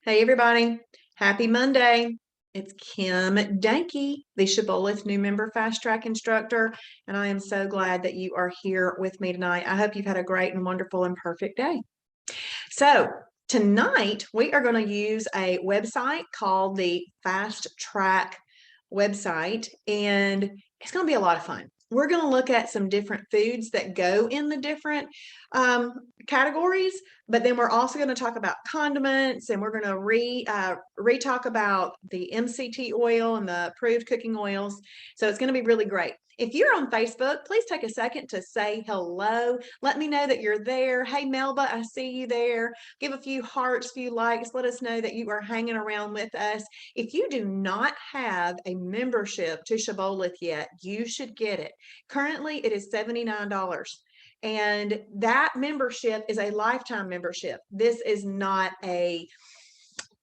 Hey everybody, happy Monday. It's Kim Danke, the Shibboleth new member fast track instructor, and I am so glad that you are here with me tonight. I hope you've had a great and wonderful and perfect day. So tonight we are going to use a website called the Fast Track website, and it's going to be a lot of fun. We're going to look at some different foods that go in the different categories, but then we're also going to talk about condiments, and we're going to re-talk about the MCT oil and the approved cooking oils. So it's going to be really great. If you're on Facebook, please take a second to say hello. Let me know that you're there. Hey, Melba, I see you there. Give a few hearts, few likes. Let us know that you are hanging around with us. If you do not have a membership to Shibboleth yet, you should get it. Currently, it is $79. And that membership is a lifetime membership. This is not a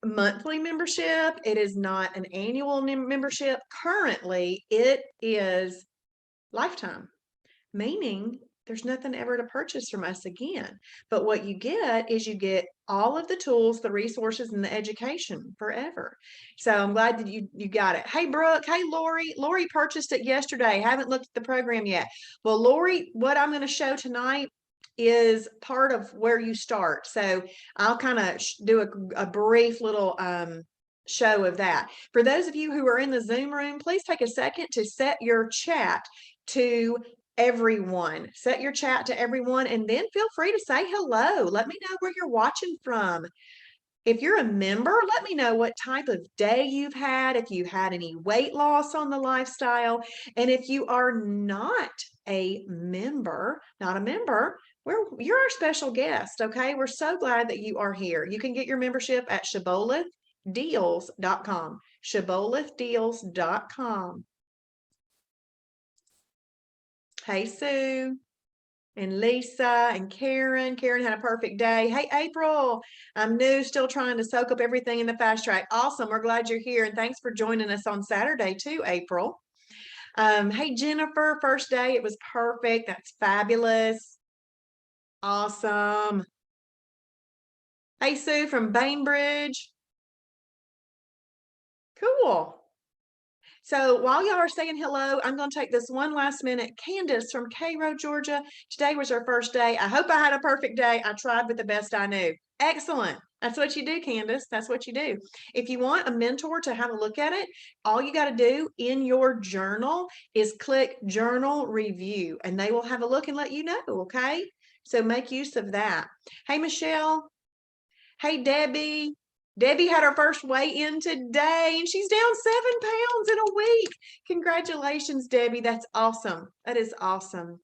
monthly membership. It is not an annual membership. Currently, it is lifetime, meaning there's nothing ever to purchase from us again. But what you get is you get all of the tools, the resources, and the education forever. So I'm glad that you got it. Hey, Brooke. Hey, Lori. Lori purchased it yesterday. Haven't looked at the program yet. Well, Lori, what I'm going to show tonight is part of where you start. So I'll kind of do a brief little show of that. For those of you who are in the Zoom room, please take a second to set your chat to everyone. Set your chat to everyone, and then feel free to say hello. Let me know where you're watching from. If you're a member, let me know what type of day you've had, if you had any weight loss on the lifestyle. And if you are not a member, you're our special guest, okay? We're so glad that you are here. You can get your membership at shibbolethdeals.com. Shibbolethdeals.com. Hey, Sue and Lisa and Karen. Karen had a perfect day. Hey, April, I'm new, still trying to soak up everything in the fast track. Awesome. We're glad you're here. And thanks for joining us on Saturday too, April. Hey, Jennifer, first day. It was perfect. That's fabulous. Awesome. Hey, Sue from Bainbridge. Cool. So while y'all are saying hello, I'm going to take this one last minute. Candace from Cairo, Georgia. Today was her first day. I hope I had a perfect day. I tried with the best I knew. Excellent. That's what you do, Candace. That's what you do. If you want a mentor to have a look at it, all you got to do in your journal is click journal review, and they will have a look and let you know, okay? So make use of that. Hey, Michelle. Hey, Debbie. Debbie had her first weigh-in today, and she's down 7 pounds in a week. Congratulations, Debbie. That's awesome. That is awesome.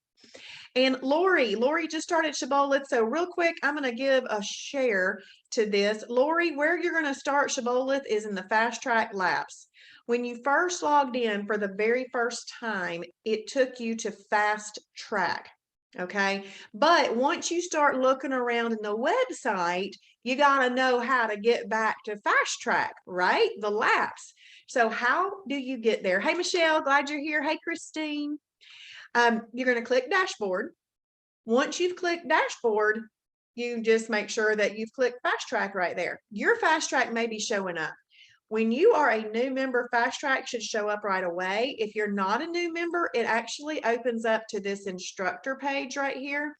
And Lori just started Shibboleth. So real quick, I'm going to give a share to this. Lori, where you're going to start Shibboleth is in the fast track laps. When you first logged in for the very first time, it took you to fast track. Okay. But once you start looking around in the website, you got to know how to get back to fast track, right? The laps. So how do you get there? Hey, Michelle, glad you're here. Hey, Christine. You're going to click dashboard. Once you've clicked dashboard, you just make sure that you've clicked fast track right there. Your fast track may be showing up. When you are a new member, fast track should show up right away. If you're not a new member, it actually opens up to this instructor page right here,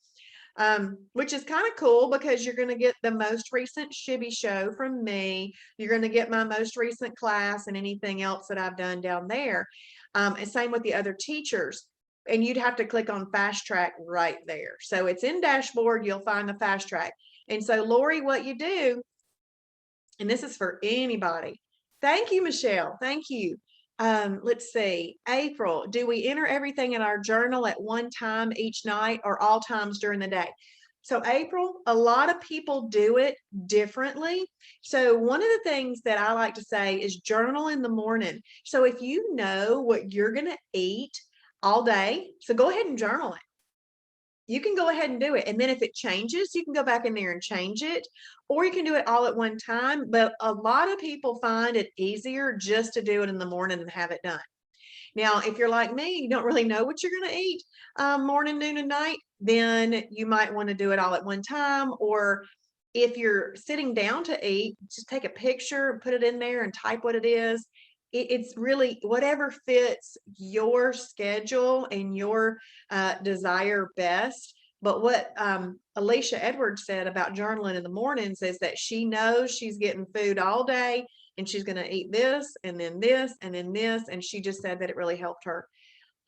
which is kind of cool because you're going to get the most recent Shibby show from me. You're going to get my most recent class and anything else that I've done down there. And same with the other teachers. And you'd have to click on fast track right there. So it's in dashboard, you'll find the fast track. And so Lori, what you do, and this is for anybody. Thank you, Michelle. Thank you. Let's see. April, do we enter everything in our journal at one time each night or all times during the day? So April, a lot of people do it differently. So one of the things that I like to say is journal in the morning. So if you know what you're going to eat all day, so go ahead and journal it. You can go ahead and do it. And then if it changes, you can go back in there and change it, or you can do it all at one time. But a lot of people find it easier just to do it in the morning and have it done. Now, if you're like me, you don't really know what you're going to eat morning, noon, and night, then you might want to do it all at one time, or if you're sitting down to eat, just take a picture and put it in there and type what it is. It's really whatever fits your schedule and your desire best. But what Alicia Edwards said about journaling in the mornings is that she knows she's getting food all day and she's going to eat this and then this and then this. And she just said that it really helped her.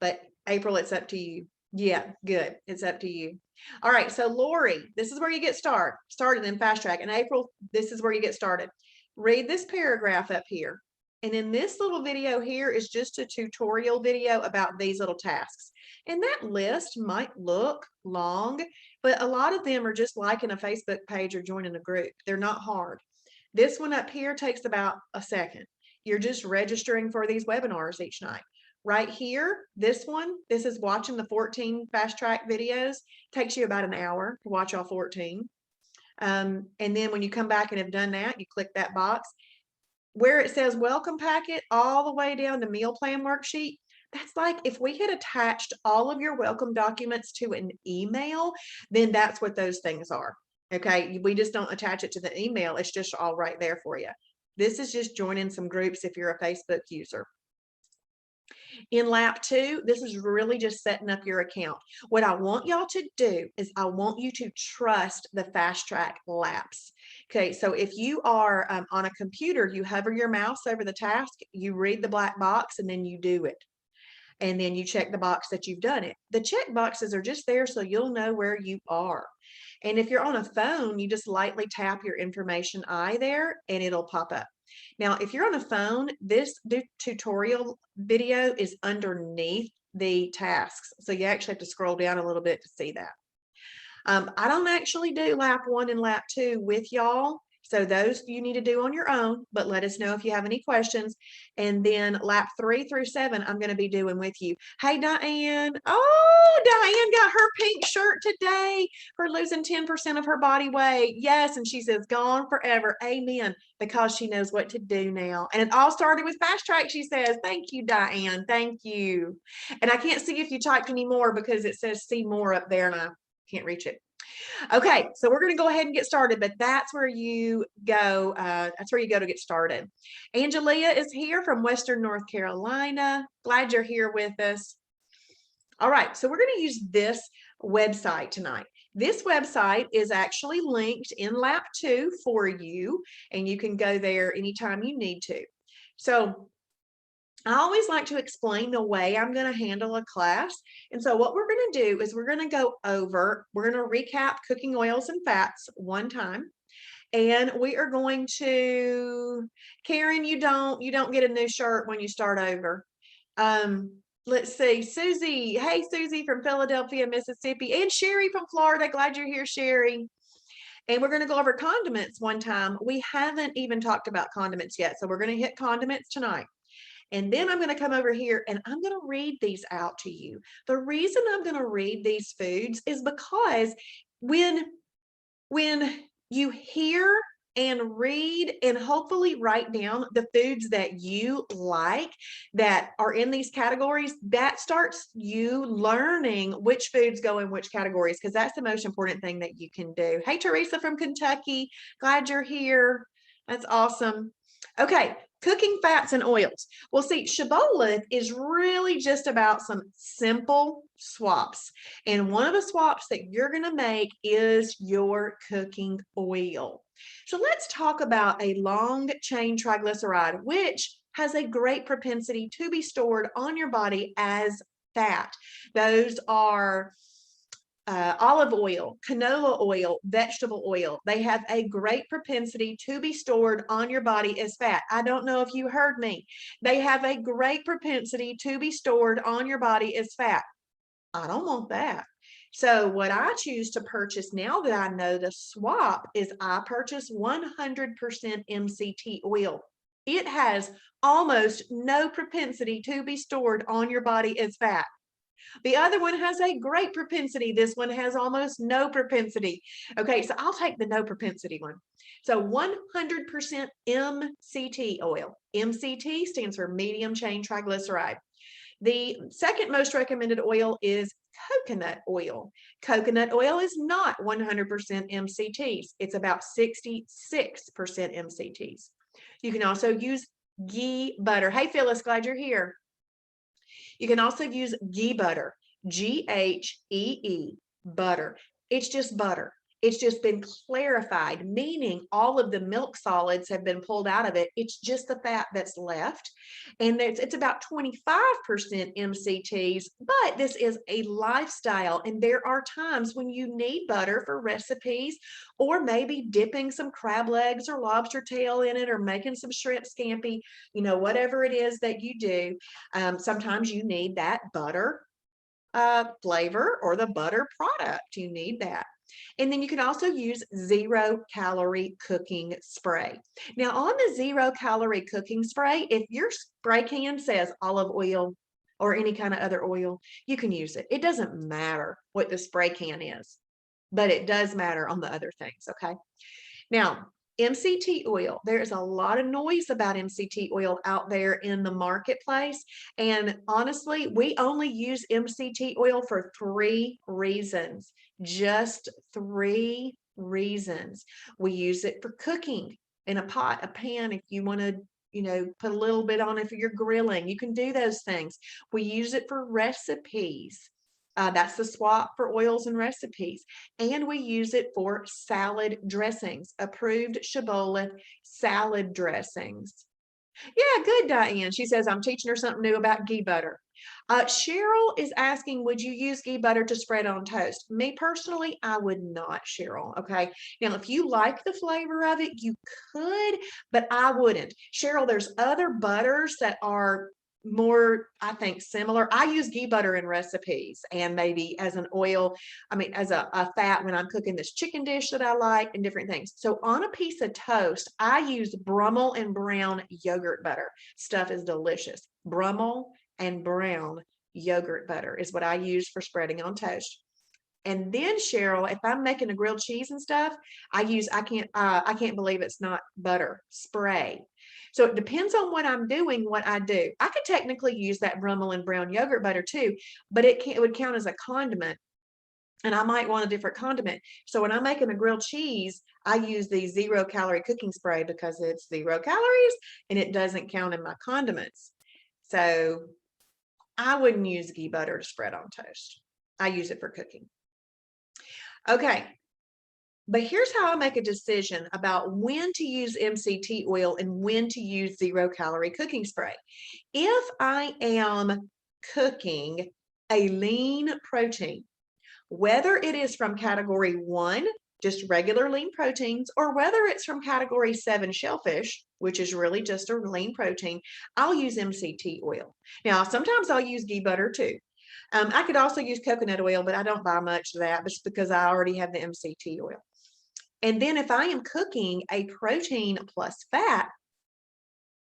But April, it's up to you. Yeah, good. It's up to you. All right. So Lori, this is where you get started in Fast Track. And April, this is where you get started. Read this paragraph up here. And in this little video here is just a tutorial video about these little tasks. And that list might look long, but a lot of them are just liking a Facebook page or joining a group. They're not hard. This one up here takes about a second. You're just registering for these webinars each night. Right here, this is watching the 14 Fast Track videos. Takes you about an hour to watch all 14. And then when you come back and have done that, you click that box. Where it says welcome packet all the way down to meal plan worksheet, that's like if we had attached all of your welcome documents to an email, then that's what those things are. Okay, we just don't attach it to the email. It's just all right there for you. This is just joining some groups if you're a Facebook user. In lap 2, this is really just setting up your account. What I want y'all to do is I want you to trust the Fast Track laps. Okay, so if you are on a computer, you hover your mouse over the task, you read the black box, and then you do it. And then you check the box that you've done it. The check boxes are just there so you'll know where you are. And if you're on a phone, you just lightly tap your information eye there and it'll pop up. Now, if you're on a phone, this tutorial video is underneath the tasks. So you actually have to scroll down a little bit to see that. I don't actually do lap 1 and lap 2 with y'all. So those you need to do on your own, but let us know if you have any questions. And then lap 3 through 7, I'm going to be doing with you. Hey, Diane. Oh, Diane got her pink shirt today for losing 10% of her body weight. Yes. And she says, gone forever. Amen. Because she knows what to do now. And it all started with Fast Track, she says. Thank you, Diane. Thank you. And I can't see if you typed any more because it says see more up there and I can't reach it. Okay, so we're going to go ahead and get started, but that's where you go. That's where you go to get started. Angelia is here from Western North Carolina. Glad you're here with us. All right, so we're going to use this website tonight. This website is actually linked in lap 2 for you, and you can go there anytime you need to. So I always like to explain the way I'm going to handle a class. And so what we're going to do is we're going to we're going to recap cooking oils and fats one time. And we are going to, Karen, you don't get a new shirt when you start over. Let's see, Susie. Hey, Susie from Philadelphia, Mississippi, and Sherry from Florida. Glad you're here, Sherry. And we're going to go over condiments one time. We haven't even talked about condiments yet. So we're going to hit condiments tonight. And then I'm going to come over here and I'm going to read these out to you. The reason I'm going to read these foods is because when you hear and read and hopefully write down the foods that you like that are in these categories, that starts you learning which foods go in which categories, because that's the most important thing that you can do. Hey, Teresa from Kentucky. Glad you're here. That's awesome. Okay, cooking fats and oils. Well, see, Shibboleth is really just about some simple swaps. And one of the swaps that you're going to make is your cooking oil. So let's talk about a long chain triglyceride, which has a great propensity to be stored on your body as fat. Those are olive oil, canola oil, vegetable oil. They have a great propensity to be stored on your body as fat. I don't know if you heard me. They have a great propensity to be stored on your body as fat. I don't want that. So what I choose to purchase now that I know the swap is I purchase 100% MCT oil. It has almost no propensity to be stored on your body as fat. The other one has a great propensity. This one has almost no propensity. Okay, so I'll take the no propensity one. So 100% MCT oil. MCT stands for medium chain triglyceride. The second most recommended oil is coconut oil. Coconut oil is not 100% MCTs. It's about 66% MCTs. You can also use ghee butter. Hey, Phyllis, glad you're here. You can also use ghee butter, Ghee, butter. It's just butter. It's just been clarified, meaning all of the milk solids have been pulled out of it. It's just the fat that's left. And it's about 25% MCTs, but this is a lifestyle. And there are times when you need butter for recipes, or maybe dipping some crab legs or lobster tail in it, or making some shrimp scampi, whatever it is that you do. Sometimes you need that butter flavor or the butter product. You need that. And then you can also use 0-calorie cooking spray. Now, on the 0-calorie cooking spray, if your spray can says olive oil or any kind of other oil, you can use it. It doesn't matter what the spray can is, but it does matter on the other things, okay? Now, MCT oil, there's a lot of noise about MCT oil out there in the marketplace. And honestly, we only use MCT oil for 3 reasons, just 3 reasons. We use it for cooking in a pot, a pan, if you want to put a little bit on it for your grilling. You can do those things. We use it for recipes. That's the swap for oils and recipes. And we use it for salad dressings, approved Shibboleth salad dressings. Yeah, good, Diane. She says, I'm teaching her something new about ghee butter. Cheryl is asking, would you use ghee butter to spread on toast? Me personally, I would not, Cheryl. Okay. Now, if you like the flavor of it, you could, but I wouldn't. Cheryl, there's other butters that are more, I think, similar. I use ghee butter in recipes and maybe as an oil, as a fat when I'm cooking this chicken dish that I like and different things. So on a piece of toast, I use Brummel and Brown yogurt butter. Stuff is delicious. Brummel and Brown yogurt butter is what I use for spreading on toast. And then, Cheryl, if I'm making a grilled cheese and stuff, I can't believe it's not butter spray. So it depends on what I'm doing, what I do. I could technically use that Brummel and Brown yogurt butter too, but it would count as a condiment, and I might want a different condiment. So when I'm making a grilled cheese, I use the 0-calorie cooking spray because it's 0 calories and it doesn't count in my condiments. So I wouldn't use ghee butter to spread on toast. I use it for cooking. Okay, but here's how I make a decision about when to use MCT oil and when to use 0-calorie cooking spray. If I am cooking a lean protein, whether it is from category 1, just regular lean proteins, or whether it's from category 7 shellfish, which is really just a lean protein, I'll use MCT oil. Now, sometimes I'll use ghee butter too. I could also use coconut oil, but I don't buy much of that just because I already have the MCT oil. And then if I am cooking a protein plus fat,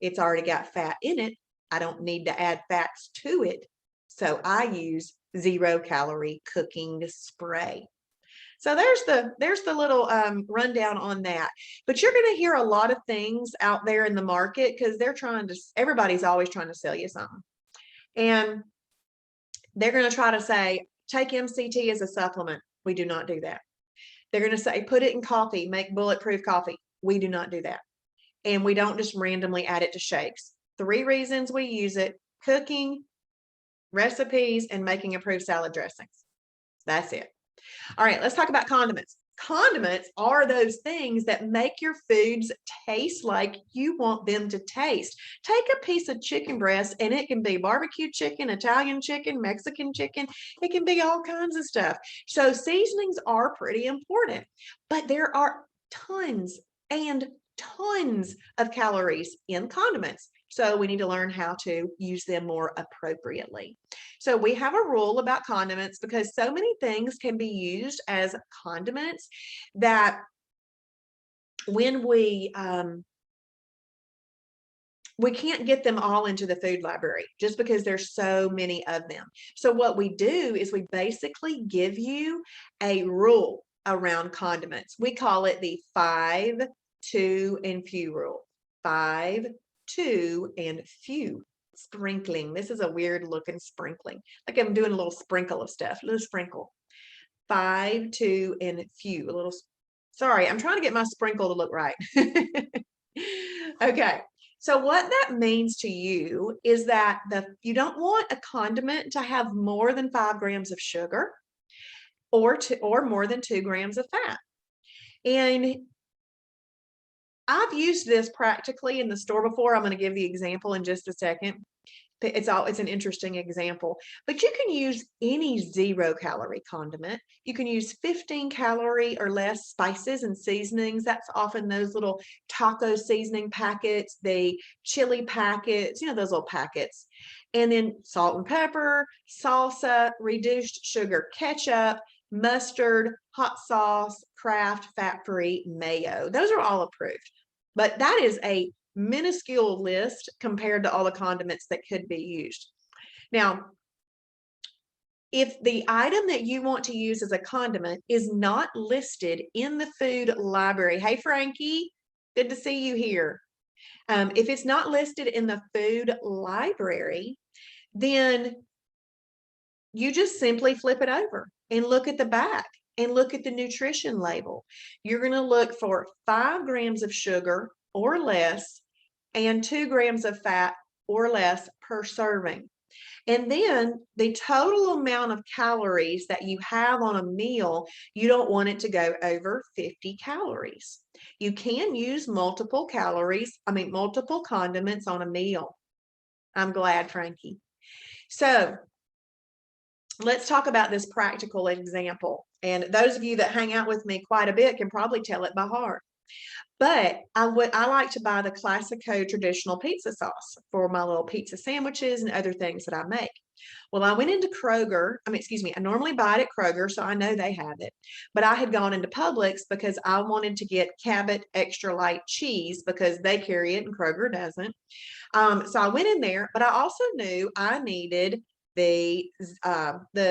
it's already got fat in it. I don't need to add fats to it. So I use 0-calorie cooking spray. So there's the little rundown on that. But you're going to hear a lot of things out there in the market because everybody's always trying to sell you something. And they're going to try to say, take MCT as a supplement. We do not do that. They're going to say, put it in coffee, make bulletproof coffee. We do not do that. And we don't just randomly add it to shakes. 3 reasons we use it: cooking, recipes, and making approved salad dressings. That's it. All right, let's talk about condiments. Condiments are those things that make your foods taste like you want them to taste. Take a piece of chicken breast, and it can be barbecue chicken, Italian chicken, Mexican chicken. It can be all kinds of stuff. So seasonings are pretty important, but there are tons and tons of calories in condiments. So we need to learn how to use them more appropriately. So we have a rule about condiments because so many things can be used as condiments that when we can't get them all into the food library just because there's so many of them. So what we do is we basically give you a rule around condiments. We call it the 5, 2, and few rule. 5, 2, and few. sprinkling. This is a weird looking sprinkling. Like I'm doing a little sprinkle of stuff, a little sprinkle. 5, 2, and few. A little, sorry, I'm trying to get my sprinkle to look right. Okay. So what that means to you is that you don't want a condiment to have more than 5 grams of sugar or more than 2 grams of fat. And I've used this practically in the store before. I'm going to give the example in just a second. It's an interesting example, but you can use any 0-calorie condiment. You can use 15-calorie or less spices and seasonings. That's often those little taco seasoning packets, the chili packets, those little packets. And then salt and pepper, salsa, reduced sugar ketchup, mustard, hot sauce, Kraft, fat-free, mayo. Those are all approved. But that is a minuscule list compared to all the condiments that could be used. Now, if the item that you want to use as a condiment is not listed in the food library, hey Frankie, good to see you here. If it's not listed in the food library, then you just simply flip it over and look at the back and look at the nutrition label. You're going to look for 5 grams of sugar or less and 2 grams of fat or less per serving. And then the total amount of calories that you have on a meal, you don't want it to go over 50 calories. You can use multiple condiments on a meal. I'm glad, Frankie. So let's talk about this practical example. And those of you that hang out with me quite a bit can probably tell it by heart. But I like to buy the Classico traditional pizza sauce for my little pizza sandwiches and other things that I make. Well, I went into Kroger. I normally buy it at Kroger, so I know they have it. But I had gone into Publix because I wanted to get Cabot extra light cheese because they carry it and Kroger doesn't. So I went in there, but I also knew I needed the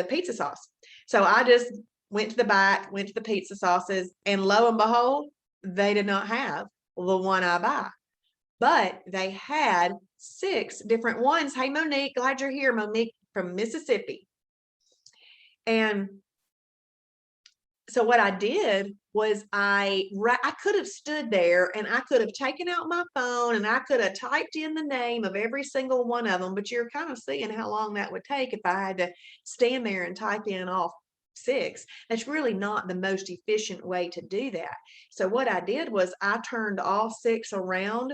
pizza sauce. So I just went to the back, went to the pizza sauces, and lo and behold, they did not have the one I buy, but they had 6 different ones. Hey, Monique, glad you're here. Monique from Mississippi. And so what I did was I could have stood there and I could have taken out my phone and I could have typed in the name of every single one of them, but you're kind of seeing how long that would take if I had to stand there and type in all 6. That's really not the most efficient way to do that. So what I did was I turned all 6 around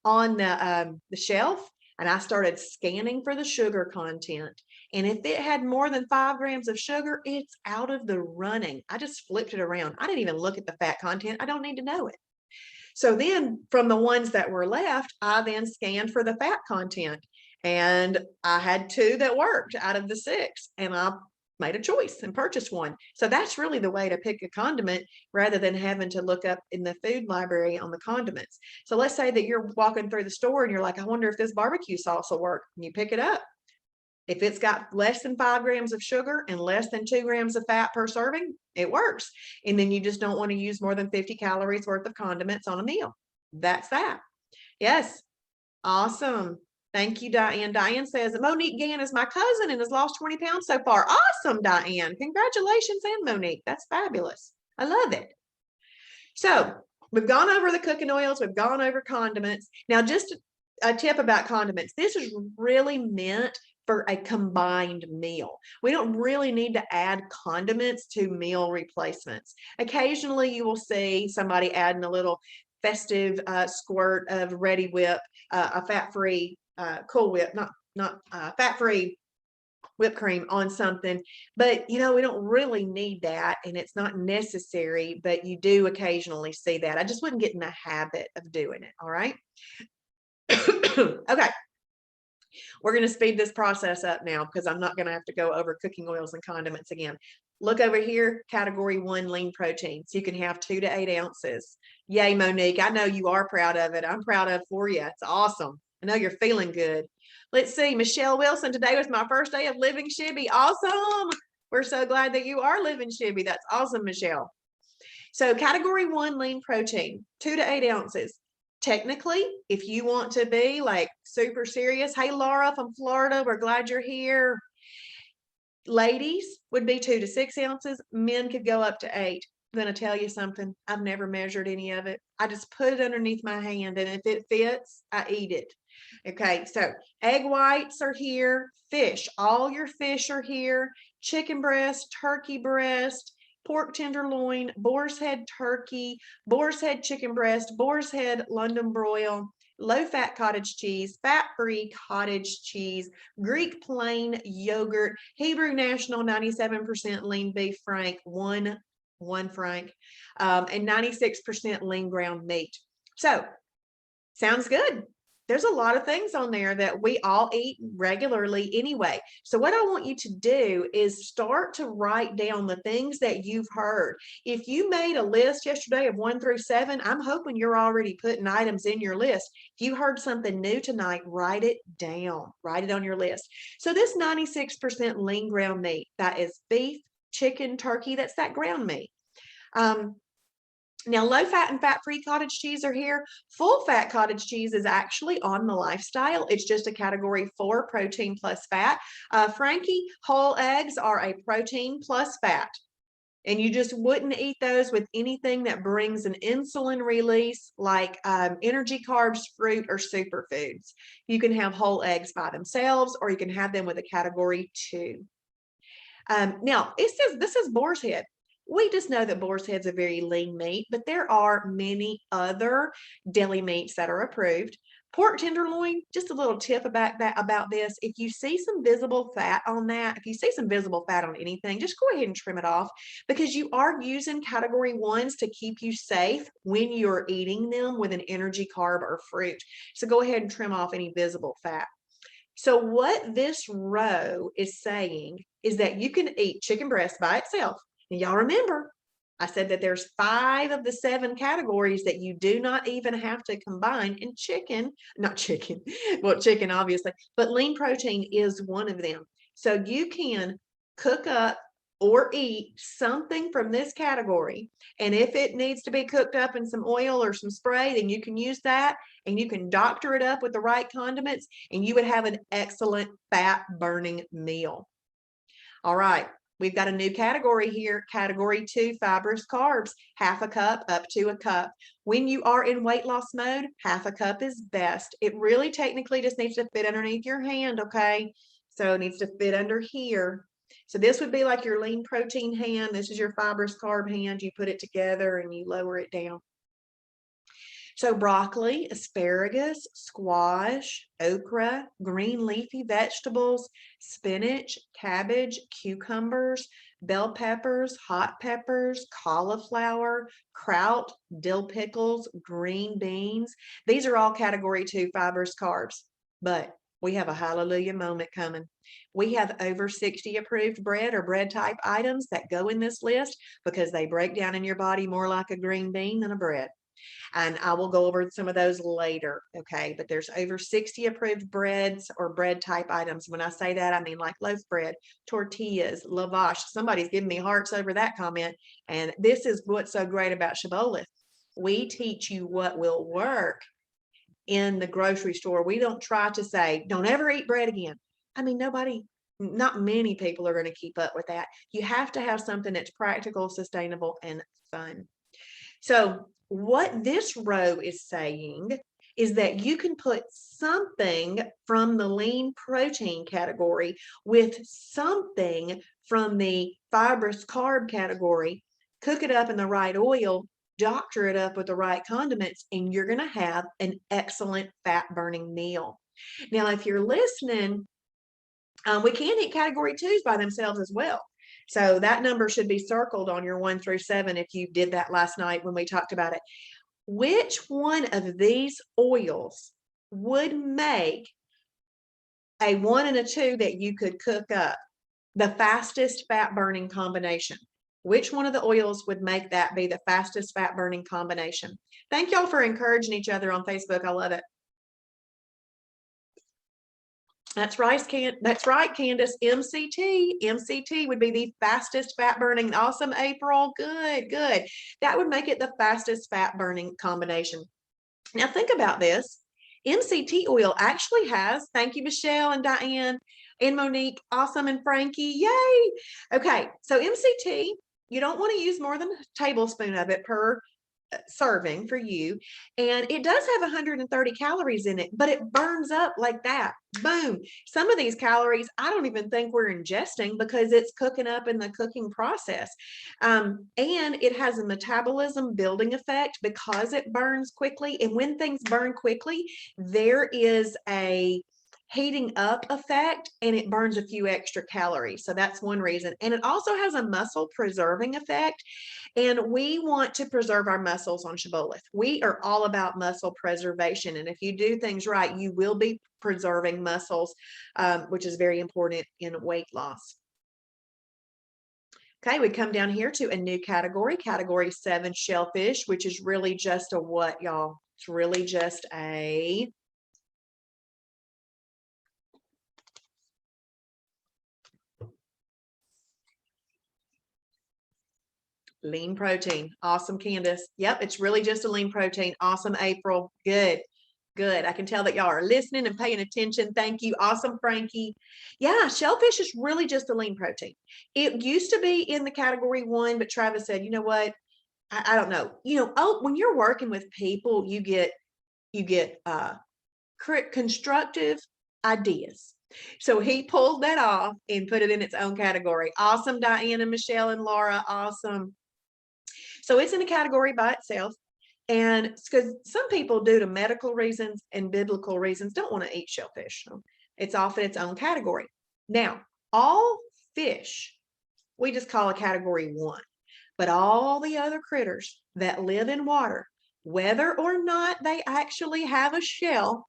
on the shelf and I started scanning for the sugar content. And if it had more than 5 grams of sugar, it's out of the running. I just flipped it around. I didn't even look at the fat content. I don't need to know it. So then from the ones that were left, I then scanned for the fat content. And I had 2 that worked out of the 6. And I made a choice and purchased one. So that's really the way to pick a condiment rather than having to look up in the food library on the condiments. So let's say that you're walking through the store and you're like, I wonder if this barbecue sauce will work. And you pick it up. If it's got less than 5 grams of sugar and less than 2 grams of fat per serving, it works. And then you just don't want to use more than 50 calories worth of condiments on a meal. That's that. Yes. Awesome. Thank you, Diane. Diane says, Monique Gann is my cousin and has lost 20 pounds so far. Awesome, Diane. Congratulations, and Monique. That's fabulous. I love it. So we've gone over the cooking oils. We've gone over condiments. Now, just a tip about condiments. This is really meant for a combined meal. We don't really need to add condiments to meal replacements. Occasionally, you will see somebody adding a little festive squirt of Ready Whip, a fat-free Cool Whip, not fat-free whipped cream on something, but we don't really need that and it's not necessary, but you do occasionally see that. I just wouldn't get in the habit of doing it. All right. Okay. We're going to speed this process up now because I'm not going to have to go over cooking oils and condiments again. Look over here, category 1, lean protein. So you can have 2 to 8 ounces. Yay, Monique. I know you are proud of it. I'm proud of it for you. It's awesome. I know you're feeling good. Let's see. Michelle Wilson, today was my first day of living Shibby. Awesome. We're so glad that you are living Shibby. That's awesome, Michelle. So category 1, lean protein, 2 to 8 ounces. Technically, if you want to be like super serious, hey, Laura from Florida, we're glad you're here. Ladies would be 2 to 6 ounces. Men could go up to 8. I'm going to tell you something. I've never measured any of it. I just put it underneath my hand, and if it fits, I eat it. Okay, so egg whites are here. Fish, all your fish are here. Chicken breast, turkey breast, pork tenderloin, boar's head turkey, boar's head chicken breast, boar's head London broil, low-fat cottage cheese, fat-free cottage cheese, Greek plain yogurt, Hebrew National 97% lean beef frank, one frank, and 96% lean ground meat. So, sounds good. There's a lot of things on there that we all eat regularly anyway. So what I want you to do is start to write down the things that you've heard. If you made a list yesterday of 1 through 7, I'm hoping you're already putting items in your list. If you heard something new tonight, write it down. Write it on your list. So this 96% lean ground meat, that is beef, chicken, turkey, that's that ground meat. Now, low-fat and fat-free cottage cheese are here. Full-fat cottage cheese is actually on the lifestyle. It's just a category 4, protein plus fat. Frankie, whole eggs are a protein plus fat. And you just wouldn't eat those with anything that brings an insulin release like energy carbs, fruit, or superfoods. You can have whole eggs by themselves, or you can have them with a category 2. Now, it says this is boar's head. We just know that boar's head's a very lean meat, but there are many other deli meats that are approved. Pork tenderloin, just a little tip about this. If you see some visible fat on that, if you see some visible fat on anything, just go ahead and trim it off, because you are using category 1s to keep you safe when you're eating them with an energy carb or fruit. So go ahead and trim off any visible fat. So what this row is saying is that you can eat chicken breast by itself. And y'all remember, I said that there's 5 of the 7 categories that you do not even have to combine. And chicken, well, chicken obviously, but lean protein is one of them. So you can cook up or eat something from this category. And if it needs to be cooked up in some oil or some spray, then you can use that, and you can doctor it up with the right condiments, and you would have an excellent fat burning meal. All right. We've got a new category here, category 2, fibrous carbs, half a cup up to a cup. When you are in weight loss mode, half a cup is best. It really technically just needs to fit underneath your hand, okay? So it needs to fit under here. So this would be like your lean protein hand. This is your fibrous carb hand. You put it together and you lower it down. So broccoli, asparagus, squash, okra, green leafy vegetables, spinach, cabbage, cucumbers, bell peppers, hot peppers, cauliflower, kraut, dill pickles, green beans. These are all category 2 fibrous carbs, but we have a hallelujah moment coming. We have over 60 approved bread or bread type items that go in this list because they break down in your body more like a green bean than a bread. And I will go over some of those later, okay? But there's over 60 approved breads or bread type items. When I say that, I mean like loaf bread, tortillas, lavash. Somebody's giving me hearts over that comment. And this is what's so great about Shibboleth. We teach you what will work in the grocery store. We don't try to say, don't ever eat bread again. I mean, not many people are going to keep up with that. You have to have something that's practical, sustainable, and fun. So what this row is saying is that you can put something from the lean protein category with something from the fibrous carb category, cook it up in the right oil, doctor it up with the right condiments, and you're going to have an excellent fat burning meal. Now, if you're listening, we can eat category 2s by themselves as well. So that number should be circled on your 1 through 7 if you did that last night when we talked about it. Which one of these oils would make a 1 and a 2 that you could cook up the fastest fat burning combination? Which one of the oils would make that be the fastest fat burning combination? Thank y'all for encouraging each other on Facebook. I love it. That's right, Candace. MCT would be the fastest fat burning. Awesome, April. Good. That would make it the fastest fat burning combination. Now think about this. MCT oil actually has, thank you, Michelle and Diane and Monique, awesome, and Frankie, yay. Okay, so MCT, you don't want to use more than a tablespoon of it per serving for you, and it does have 130 calories in it, but it burns up like that. Boom. Some of these calories I don't even think we're ingesting because it's cooking up in the cooking process, and it has a metabolism building effect because it burns quickly, and when things burn quickly, there is a heating up effect and it burns a few extra calories. So that's one reason. And it also has a muscle preserving effect. And we want to preserve our muscles on Shibboleth. We are all about muscle preservation. And if you do things right, you will be preserving muscles, which is very important in weight loss. Okay, we come down here to a new category, category 7, shellfish, which is really just a what, y'all? It's really just a lean protein. Awesome, Candace. Yep, it's really just a lean protein. Awesome, April. Good. Good. I can tell that y'all are listening and paying attention. Thank you. Awesome, Frankie. Yeah, shellfish is really just a lean protein. It used to be in the category 1, but Travis said, you know what? I don't know. When you're working with people, you get constructive ideas. So he pulled that off and put it in its own category. Awesome, Diana, Michelle, and Laura. Awesome. So it's in a category by itself. And because some people, due to medical reasons and biblical reasons, don't want to eat shellfish. So it's off in its own category. Now, all fish, we just call a category 1. But all the other critters that live in water, whether or not they actually have a shell,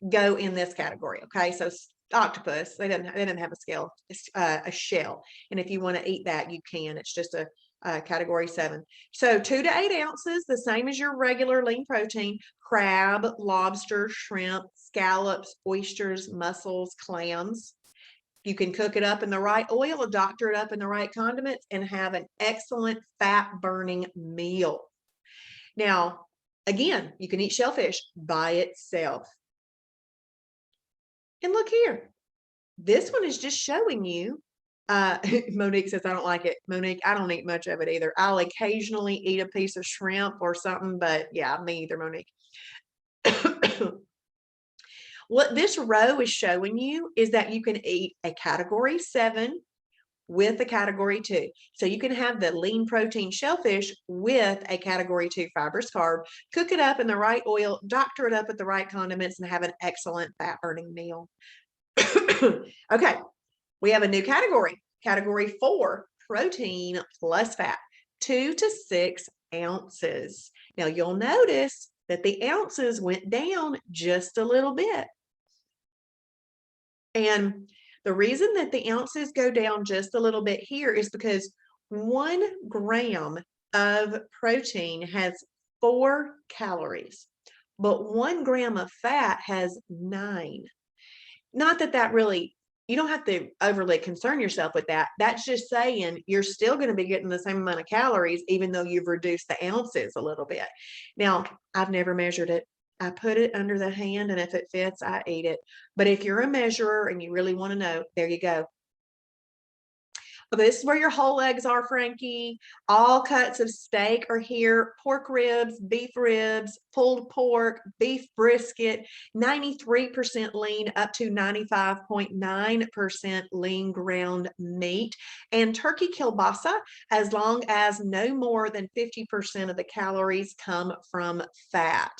go in this category. Okay, so octopus, they didn't have a shell, and if you want to eat that, you can. It's just a category 7. So 2 to 8 ounces, the same as your regular lean protein. Crab, lobster, shrimp, scallops, oysters, mussels, clams. You can cook it up in the right oil, doctor it up in the right condiments, and have an excellent fat burning meal. Now, again, you can eat shellfish by itself. And look here, this one is just showing you. Monique says, I don't like it. Monique, I don't eat much of it either. I'll occasionally eat a piece of shrimp or something, but yeah, me either, Monique. What this row is showing you is that you can eat a category 7 with a category 2. So you can have the lean protein shellfish with a category 2 fibrous carb, cook it up in the right oil, doctor it up with the right condiments, and have an excellent fat burning meal. Okay, we have a new category, category 4, protein plus fat, 2 to 6 ounces. Now you'll notice that the ounces went down just a little bit. And the reason that the ounces go down just a little bit here is because 1 gram of protein has 4 calories, but 1 gram of fat has 9. Not that really, you don't have to overly concern yourself with that. That's just saying you're still going to be getting the same amount of calories, even though you've reduced the ounces a little bit. Now, I've never measured it. I put it under the hand, and if it fits, I eat it. But if you're a measurer and you really want to know, there you go. This is where your whole eggs are, Frankie. All cuts of steak are here. Pork ribs, beef ribs, pulled pork, beef brisket, 93% lean up to 95.9% lean ground meat, and turkey kielbasa, as long as no more than 50% of the calories come from fat.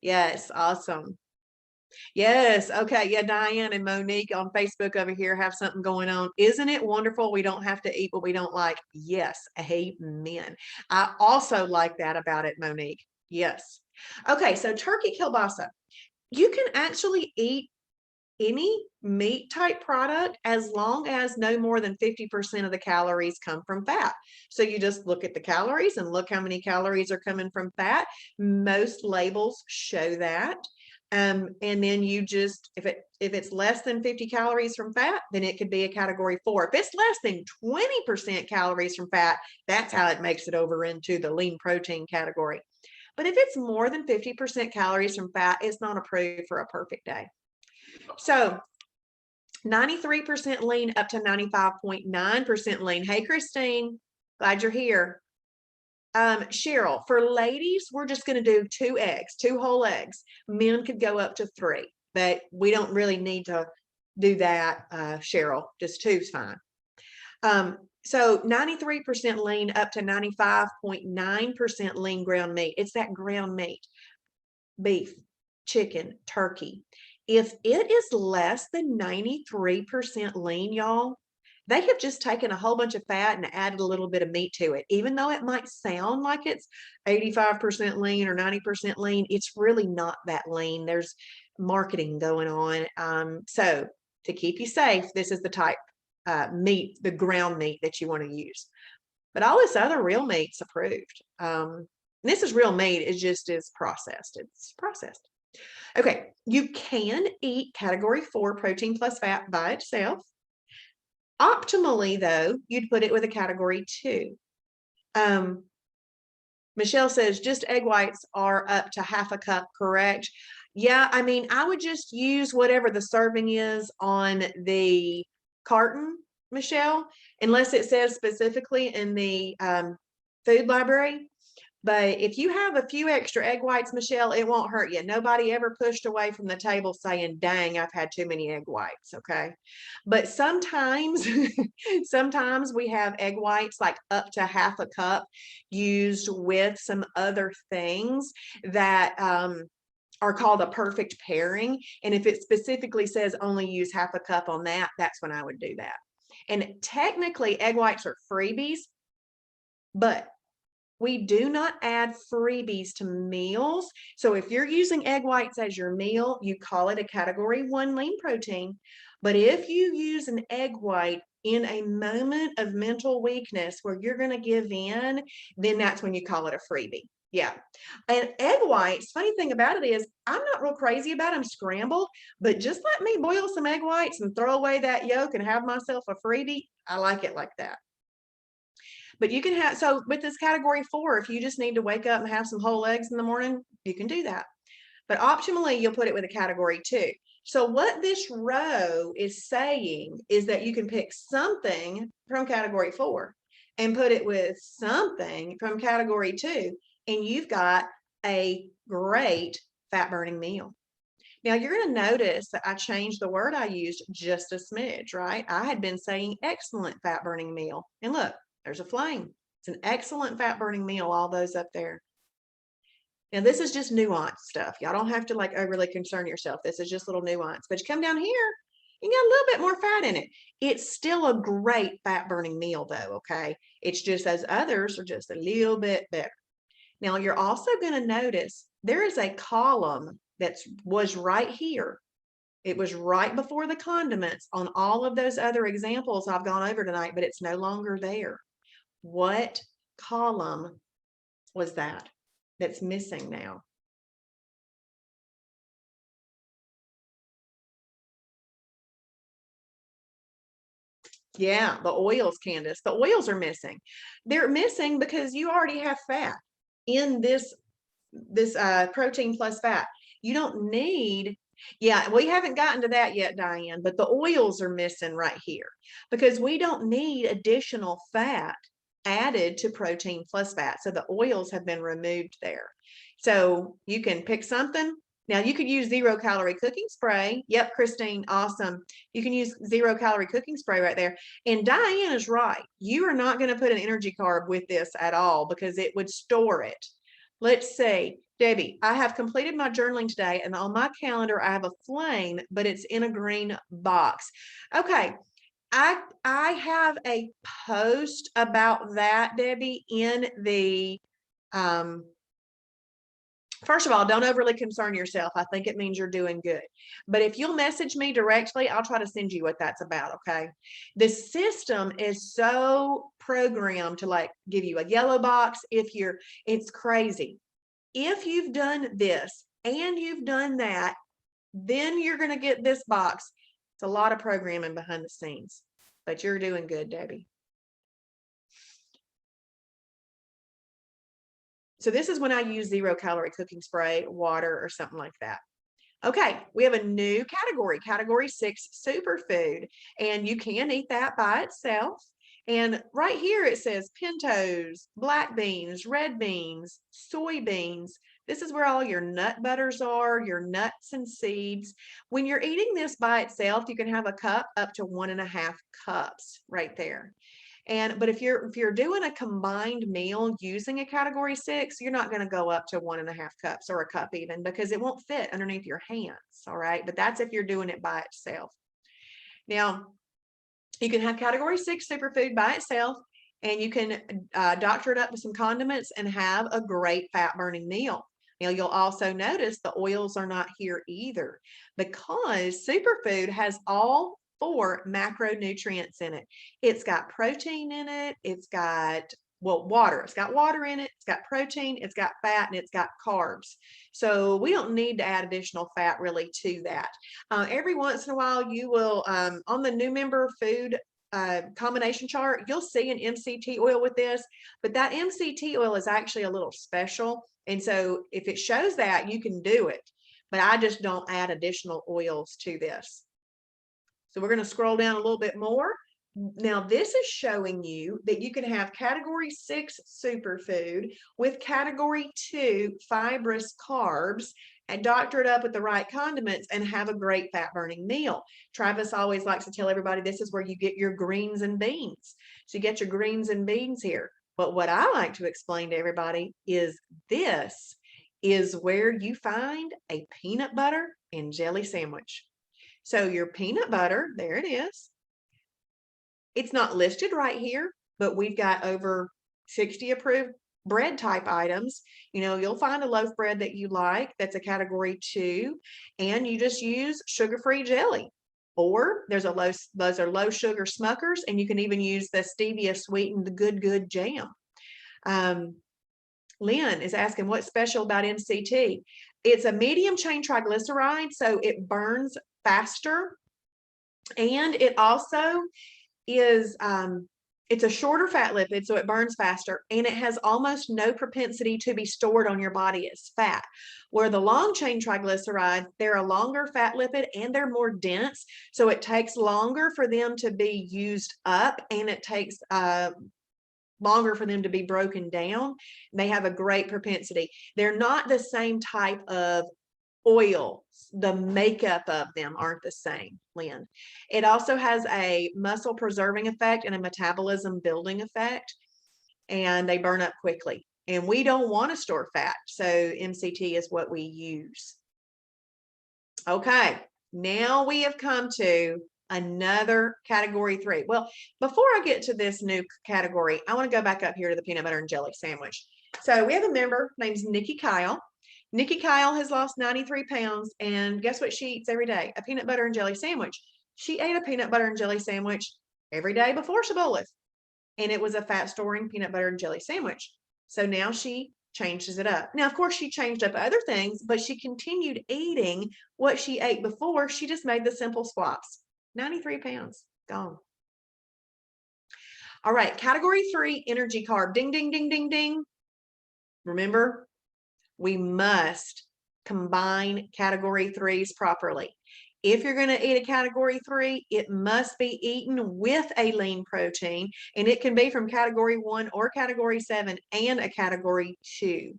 Yes, awesome. Yes. Okay. Yeah. Diane and Monique on Facebook over here have something going on. Isn't it wonderful? We don't have to eat what we don't like. Yes. Amen. I also like that about it, Monique. Yes. Okay. So turkey kielbasa, you can actually eat any meat type product as long as no more than 50% of the calories come from fat. So you just look at the calories and look how many calories are coming from fat. Most labels show that. And then you just, if it's less than 50 calories from fat, then it could be a category 4. If it's less than 20% calories from fat, that's how it makes it over into the lean protein category. But if it's more than 50% calories from fat, it's not approved for a perfect day. So 93% lean up to 95.9% lean. Hey, Christine, glad you're here. Cheryl, for ladies, we're just going to do 2 eggs, 2 whole eggs. Men could go up to 3, but we don't really need to do that, Cheryl. Just 2 is fine. So 93% lean up to 95.9% lean ground meat. It's that ground meat, beef, chicken, turkey. If it is less than 93% lean, y'all, they have just taken a whole bunch of fat and added a little bit of meat to it. Even though it might sound like it's 85% lean or 90% lean, it's really not that lean. There's marketing going on. So to keep you safe, this is the type meat, the ground meat that you want to use. But all this other real meat's approved. This is real meat. It just is processed. It's processed. Okay, you can eat category 4 protein plus fat by itself. Optimally, though, you'd put it with a category 2. Michelle says just egg whites are up to half a cup, correct? Yeah, I mean, I would just use whatever the serving is on the carton, Michelle, unless it says specifically in the food library. But if you have a few extra egg whites, Michelle, it won't hurt you. Nobody ever pushed away from the table saying, dang, I've had too many egg whites, okay? But sometimes, sometimes we have egg whites like up to half a cup used with some other things that are called a perfect pairing. And if it specifically says only use half a cup on that, that's when I would do that. And technically, egg whites are freebies, but we do not add freebies to meals. So if you're using egg whites as your meal, you call it a category 1 lean protein. But if you use an egg white in a moment of mental weakness where you're going to give in, then that's when you call it a freebie. Yeah. And egg whites, funny thing about it is I'm not real crazy about them scrambled, but just let me boil some egg whites and throw away that yolk and have myself a freebie. I like it like that. But you can have, so with this category 4, if you just need to wake up and have some whole eggs in the morning, you can do that. But optimally, you'll put it with a category 2. So what this row is saying is that you can pick something from category 4 and put it with something from category 2, and you've got a great fat burning meal. Now you're going to notice that I changed the word I used just a smidge, right? I had been saying excellent fat burning meal, and look, there's a flame. It's an excellent fat burning meal, all those up there. Now, this is just nuanced stuff. Y'all don't have to like overly concern yourself. This is just little nuance. But you come down here, you got a little bit more fat in it. It's still a great fat burning meal, though, okay? It's just those others are just a little bit better. Now, you're also going to notice there is a column that was right here. It was right before the condiments on all of those other examples I've gone over tonight, but it's no longer there. What column was that that's missing now? Yeah, the oils, Candace. The oils are missing. They're missing because you already have fat in this protein plus fat. You don't need, yeah, we haven't gotten to that yet, Diane, but the oils are missing right here because we don't need additional fat added to protein plus fat. So the oils have been removed there. So you can pick something. Now you could use 0-calorie cooking spray. Yep, Christine, awesome. You can use 0-calorie cooking spray right there. And Diane is right. You are not going to put an energy carb with this at all because it would store it. Let's see, Debbie, I have completed my journaling today, and on my calendar, I have a flame, but it's in a green box. Okay, I have a post about that, Debbie, in the, first of all, don't overly concern yourself. I think it means you're doing good. But if you'll message me directly, I'll try to send you what that's about, okay? The system is so programmed to like give you a yellow box if you're, it's crazy. If you've done this and you've done that, then you're going to get this box. It's a lot of programming behind the scenes, but you're doing good, Debbie. So this is when I use 0-calorie cooking spray, water, or something like that. Okay, we have a new category, category 6, superfood, and you can eat that by itself. And right here it says pintos, black beans, red beans, soybeans. This is where all your nut butters are, your nuts and seeds. When you're eating this by itself, you can have a cup up to 1.5 cups right there. But if you're doing a combined meal using a category 6, you're not going to go up to 1.5 cups or a cup even, because it won't fit underneath your hands. All right. But that's if you're doing it by itself. Now, you can have category 6 superfood by itself, and you can doctor it up with some condiments and have a great fat burning meal. Now, you'll also notice the oils are not here either, because superfood has all 4 macronutrients in it. It's got protein in it. It's got, well, water. It's got water in it. It's got protein. It's got fat, and it's got carbs. So we don't need to add additional fat really to that. Every once in a while, you will, on the new member food combination chart, you'll see an MCT oil with this, but that MCT oil is actually a little special. And so if it shows that, you can do it, but I just don't add additional oils to this. So we're going to scroll down a little bit more. Now, this is showing you that you can have category 6 superfood with category 2 fibrous carbs and doctor it up with the right condiments and have a great fat burning meal. Travis always likes to tell everybody this is where you get your greens and beans. So you get your greens and beans here. But what I like to explain to everybody is this is where you find a peanut butter and jelly sandwich. So your peanut butter, there it is. It's not listed right here, but we've got over 60 approved bread type items. You know, you'll find a loaf bread that you like that's a category 2, and you just use sugar-free jelly. Or those are low sugar Smuckers, and you can even use the stevia sweetened good jam. Lynn is asking, what's special about MCT? It's a medium chain triglyceride, so it burns faster, and it also is it's a shorter fat lipid, so it burns faster, and it has almost no propensity to be stored on your body as fat. Where the long chain triglycerides, they're a longer fat lipid and they're more dense, so it takes longer for them to be used up, and it takes longer for them to be broken down. They have a great propensity. They're not the same type of oil. The makeup of them aren't the same, Lynn. It also has a muscle preserving effect and a metabolism building effect, and they burn up quickly. And we don't want to store fat, so MCT is what we use. Okay, now we have come to another category 3. Well, before I get to this new category, I want to go back up here to the peanut butter and jelly sandwich. So we have a member named Nikki Kyle. Nikki Kyle has lost 93 pounds, and guess what she eats every day? A peanut butter and jelly sandwich. She ate a peanut butter and jelly sandwich every day before Shibboleth, and it was a fat storing peanut butter and jelly sandwich. So now she changes it up. Now, of course, she changed up other things, but she continued eating what she ate before. She just made the simple swaps. 93 pounds gone. All right, category 3, energy carb. Ding, ding, ding, ding, ding. Remember, we must combine category 3s properly. If you're going to eat a category 3, it must be eaten with a lean protein, and it can be from category 1 or category 7 and a category 2.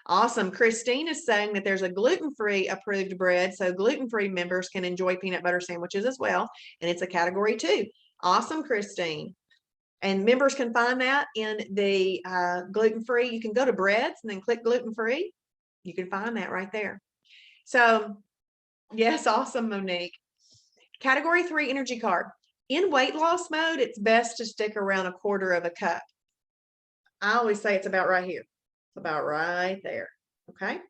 Awesome. Christine is saying that there's a gluten-free approved bread, so gluten-free members can enjoy peanut butter sandwiches as well, and it's a category 2. Awesome, Christine. And members can find that in the gluten-free. You can go to breads and then click gluten-free. You can find that right there. So yes, awesome, Monique. Category 3, energy carb. In weight loss mode, it's best to stick around 1/4 cup. I always say it's about right here. It's about right there. Okay.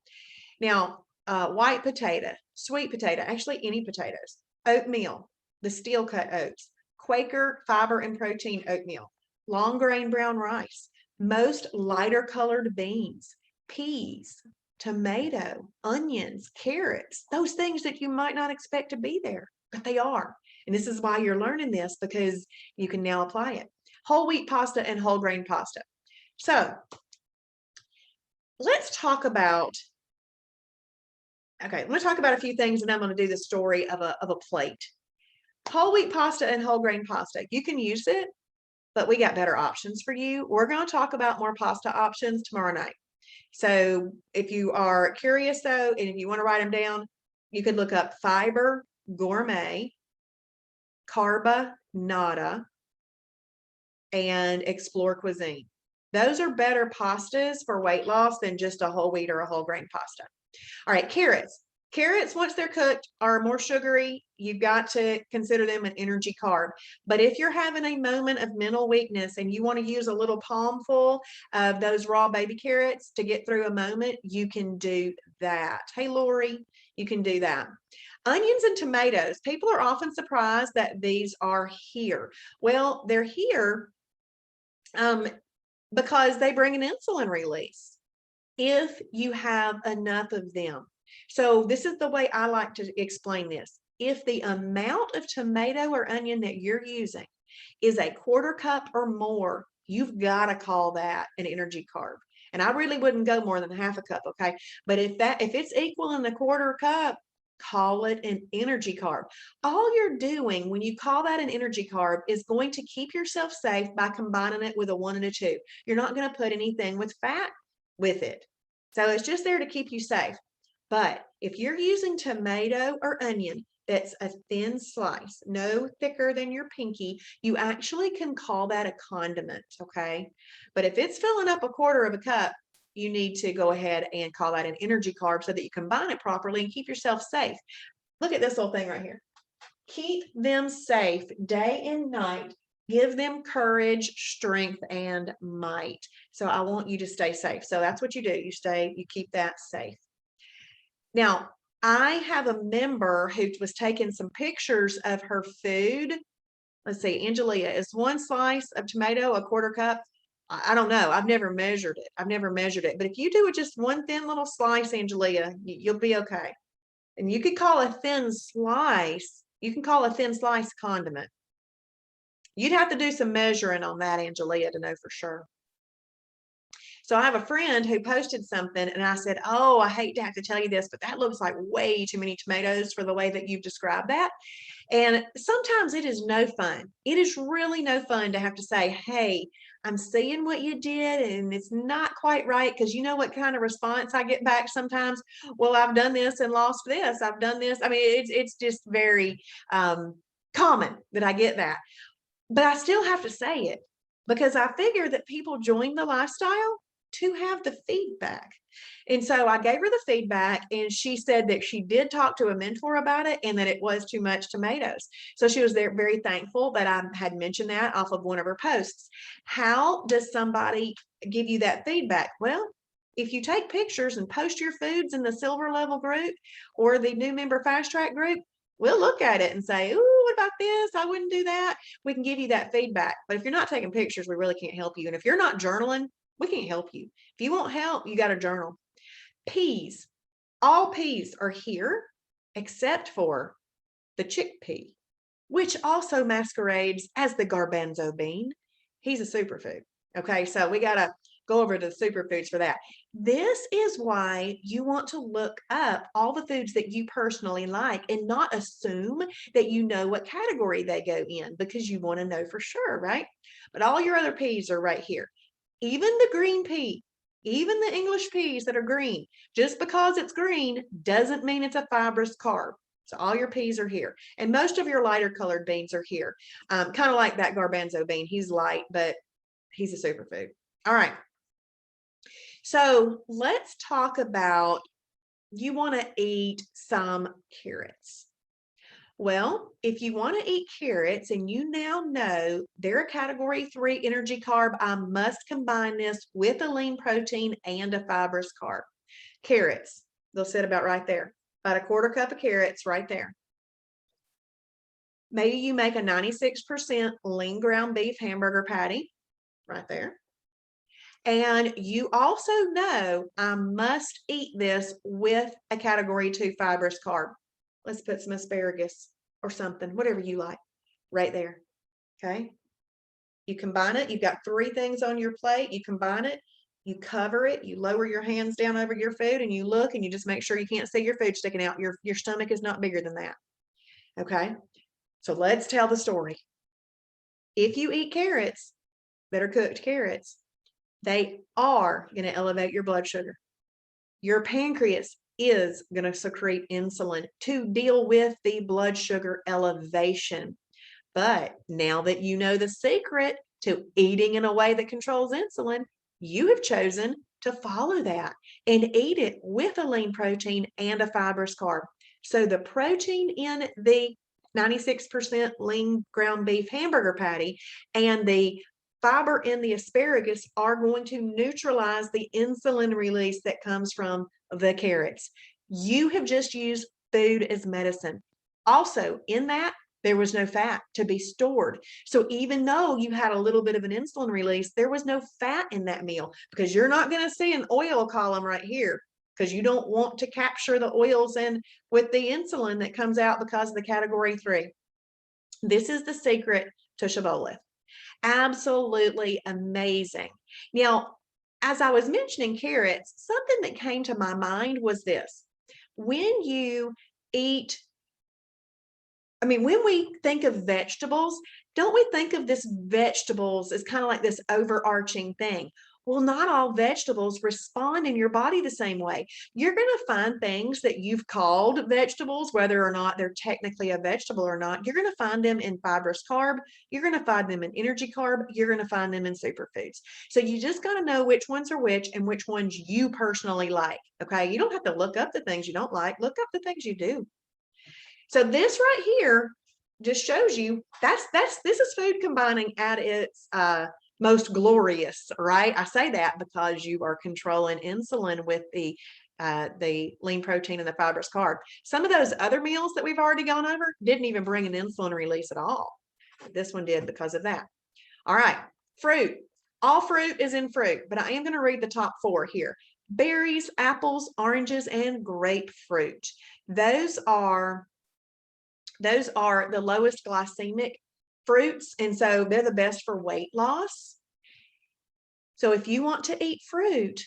Now, white potato, sweet potato, actually any potatoes, oatmeal, the steel cut oats, Quaker fiber and protein oatmeal, long grain brown rice, most lighter colored beans, peas, tomato, onions, carrots, those things that you might not expect to be there, but they are. And this is why you're learning this, because you can now apply it. whole wheat pasta and whole grain pasta. So let's talk about, okay, I'm going to talk about a few things, and I'm going to do the story of a plate. Whole wheat pasta and whole grain pasta. You can use it, but we got better options for you. We're going to talk about more pasta options tomorrow night. So if you are curious though, and if you want to write them down, you could look up Fiber Gourmet, Carba Nada, and Explore Cuisine. Those are better pastas for weight loss than just a whole wheat or a whole grain pasta. All right, carrots. Carrots, once they're cooked, are more sugary. You've got to consider them an energy carb. But if you're having a moment of mental weakness and you want to use a little palmful of those raw baby carrots to get through a moment, you can do that. Hey, Lori, you can do that. Onions and tomatoes. People are often surprised that these are here. Well, they're here because they bring an insulin release if you have enough of them. So this is the way I like to explain this. If the amount of tomato or onion that you're using is a quarter cup or more, you've got to call that an energy carb. And I really wouldn't go more than half a cup, okay? But if it's equal in a quarter cup, call it an energy carb. All you're doing when you call that an energy carb is going to keep yourself safe by combining it with a 1 and a 2. You're not going to put anything with fat with it. So it's just there to keep you safe. But if you're using tomato or onion that's a thin slice, no thicker than your pinky, you actually can call that a condiment, okay? But if it's filling up a quarter of a cup, you need to go ahead and call that an energy carb so that you combine it properly and keep yourself safe. Look at this little thing right here. Keep them safe day and night. Give them courage, strength, and might. So I want you to stay safe. So that's what you do. You keep that safe. Now, I have a member who was taking some pictures of her food. Let's see, Angelia, is one slice of tomato a quarter cup? I don't know. I've never measured it. But if you do it just one thin little slice, Angelia, you'll be okay. And you can call a thin slice condiment. You'd have to do some measuring on that, Angelia, to know for sure. So I have a friend who posted something and I said, oh, I hate to have to tell you this, but that looks like way too many tomatoes for the way that you've described that. And sometimes it is no fun. It is really no fun to have to say, hey, I'm seeing what you did and it's not quite right, because you know what kind of response I get back sometimes? Well, I've done this and lost this. I've done this. I mean, it's just very common that I get that. But I still have to say it because I figure that people join the lifestyle to have the feedback. And so I gave her the feedback and she said that she did talk to a mentor about it and that it was too much tomatoes. So she was there very thankful that I had mentioned that off of one of her posts. How does somebody give you that feedback? Well, if you take pictures and post your foods in the silver level group or the new member fast track group, we'll look at it and say, ooh, what about this? I wouldn't do that. We can give you that feedback. But if you're not taking pictures, we really can't help you. And if you're not journaling, we can't help you. If you want help, you got to journal. Peas. All peas are here except for the chickpea, which also masquerades as the garbanzo bean. He's a superfood. Okay, so we got to go over to the superfoods for that. This is why you want to look up all the foods that you personally like and not assume that you know what category they go in, because you want to know for sure, right? But all your other peas are right here. Even the green pea, even the English peas that are green, just because it's green doesn't mean it's a fibrous carb. So all your peas are here. And most of your lighter colored beans are here. Kind of like that garbanzo bean. He's light, but he's a superfood. All right. So let's talk about, you want to eat some carrots. Well, if you want to eat carrots and you now know they're a category 3 energy carb, I must combine this with a lean protein and a fibrous carb. Carrots, they'll sit about right there. About a quarter cup of carrots right there. Maybe you make a 96% lean ground beef hamburger patty right there. And you also know I must eat this with a category 2 fibrous carb. Let's put some asparagus or something, whatever you like, right there. Okay. You combine it. You've got 3 things on your plate. You combine it. You cover it. You lower your hands down over your food, and you look, and you just make sure you can't see your food sticking out. Your stomach is not bigger than that. Okay. So let's tell the story. If you eat carrots that are cooked carrots, they are going to elevate your blood sugar. Your pancreas is going to secrete insulin to deal with the blood sugar elevation. But now that you know the secret to eating in a way that controls insulin, you have chosen to follow that and eat it with a lean protein and a fibrous carb. So the protein in the 96% lean ground beef hamburger patty and the fiber in the asparagus are going to neutralize the insulin release that comes from the carrots. You have just used food as medicine. Also, in that, there was no fat to be stored. So even though you had a little bit of an insulin release, there was no fat in that meal, because you're not going to see an oil column right here, because you don't want to capture the oils in with the insulin that comes out because of the category 3. This is the secret to Shibboleth. Absolutely amazing. Now, as I was mentioning carrots, something that came to my mind was this. When you eat, when we think of vegetables, don't we think of this vegetables as kind of like this overarching thing? Well, not all vegetables respond in your body the same way. You're going to find things that you've called vegetables, whether or not they're technically a vegetable or not. You're going to find them in fibrous carb. You're going to find them in energy carb. You're going to find them in superfoods. So you just got to know which ones are which and which ones you personally like. Okay. You don't have to look up the things you don't like. Look up the things you do. So this right here just shows you this is food combining at its most glorious, right? I say that because you are controlling insulin with the lean protein and the fibrous carb. Some of those other meals that we've already gone over didn't even bring an insulin release at all. This one did because of that. All right, fruit. All fruit is in fruit, but I am going to read the top 4 here. Berries, apples, oranges, and grapefruit. Those are the lowest glycemic fruits, and so they're the best for weight loss. So if you want to eat fruit,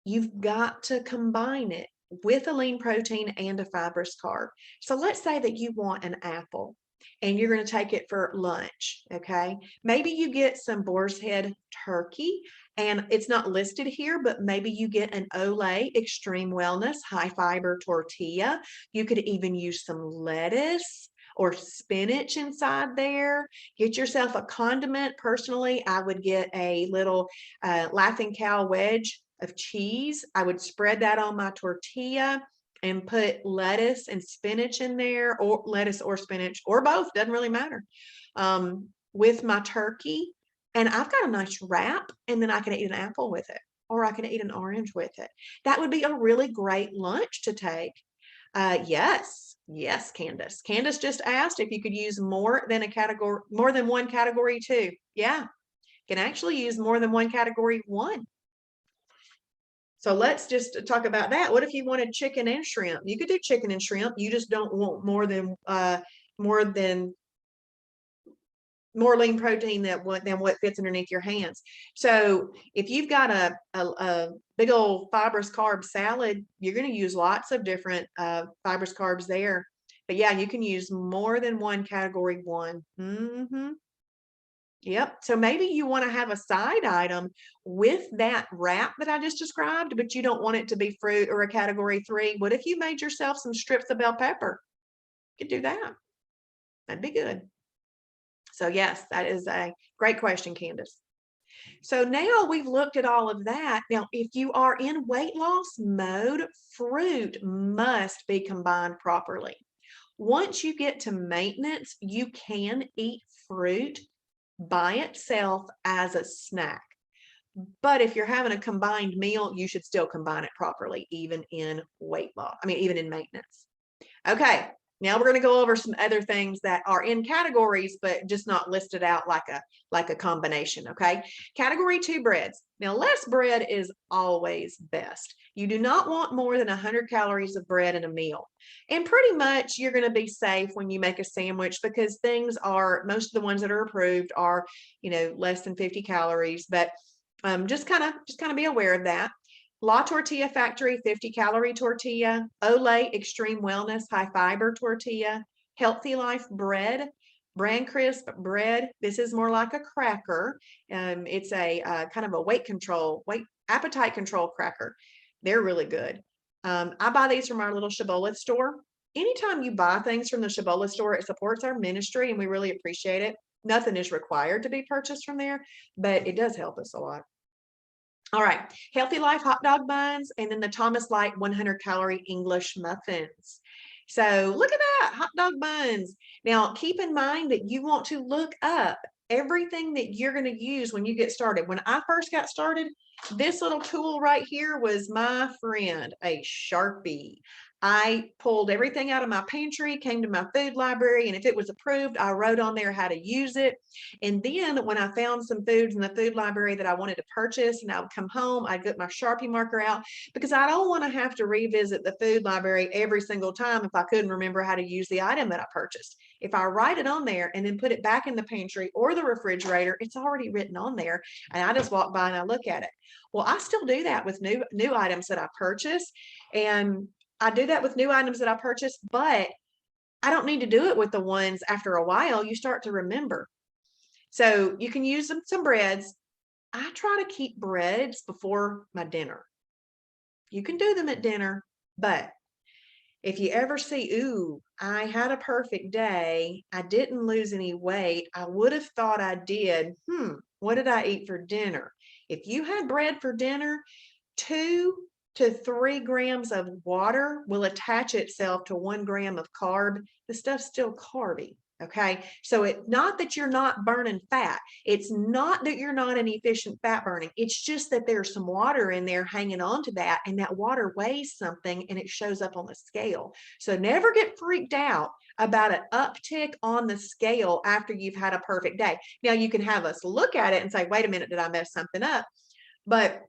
you've got to combine it with a lean protein and a fibrous carb. So let's say that you want an apple and you're going to take it for lunch, okay? Maybe you get some boar's head turkey, and it's not listed here, but maybe you get an Olay Extreme Wellness high fiber tortilla. You could even use some lettuce or spinach inside there. Get yourself a condiment. Personally, I would get a little Laughing Cow wedge of cheese. I would spread that on my tortilla and put lettuce and spinach in there, or lettuce or spinach, or both, doesn't really matter, with my turkey. And I've got a nice wrap, and then I can eat an apple with it, or I can eat an orange with it. That would be a really great lunch to take. Yes, Candace. Candace just asked if you could use more than one category 2. Yeah, can actually use more than one category 1. So let's just talk about that. What if you wanted chicken and shrimp? You could do chicken and shrimp. You just don't want more lean protein than what fits underneath your hands. So if you've got a big old fibrous carb salad, you're going to use lots of different fibrous carbs there. But yeah, you can use more than one category 1. Yep. So maybe you want to have a side item with that wrap that I just described, but you don't want it to be fruit or a category 3. What if you made yourself some strips of bell pepper? You could do that. That'd be good. So yes, that is a great question, Candace. So now we've looked at all of that. Now, if you are in weight loss mode, fruit must be combined properly. Once you get to maintenance, you can eat fruit by itself as a snack. But if you're having a combined meal, you should still combine it properly, even in weight loss. Even in maintenance. Okay, Now we're going to go over some other things that are in categories, but just not listed out like a combination. Okay. Category 2 breads. Now, less bread is always best. You do not want more than 100 calories of bread in a meal. And pretty much you're going to be safe when you make a sandwich, because most of the ones that are approved are, less than 50 calories, but just kind of be aware of that. La Tortilla Factory 50-calorie tortilla, Olay Extreme Wellness high fiber tortilla, Healthy Life bread, Bran Crisp bread. This is more like a cracker. It's a kind of a appetite control cracker. They're really good. I buy these from our little Shibboleth store. Anytime you buy things from the Shibboleth store, it supports our ministry and we really appreciate it. Nothing is required to be purchased from there, but it does help us a lot. All right, Healthy Life hot dog buns, and then the Thomas Light 100-calorie English muffins. So look at that, hot dog buns. Now, keep in mind that you want to look up everything that you're going to use when you get started. When I first got started, this little tool right here was my friend, a Sharpie. I pulled everything out of my pantry, came to my food library, and if it was approved, I wrote on there how to use it. And then when I found some foods in the food library that I wanted to purchase, and I would come home, I'd get my Sharpie marker out, because I don't want to have to revisit the food library every single time if I couldn't remember how to use the item that I purchased. If I write it on there and then put it back in the pantry or the refrigerator, it's already written on there, and I just walk by and I look at it. Well, I still do that with new items that I purchase, and I do that with new items that I purchase, but I don't need to do it with the ones after a while. You start to remember. So you can use some breads. I try to keep breads before my dinner. You can do them at dinner, but if you ever see, ooh, I had a perfect day, I didn't lose any weight, I would have thought I did, what did I eat for dinner? If you had bread for dinner, 2 to 3 grams of water will attach itself to 1 gram of carb. The stuff's still carby. Okay, so it's not that you're not burning fat. It's not that you're not an efficient fat burning. It's just that there's some water in there hanging on to that, and that water weighs something and it shows up on the scale. So never get freaked out about an uptick on the scale after you've had a perfect day. Now you can have us look at it and say, wait a minute, did I mess something up? But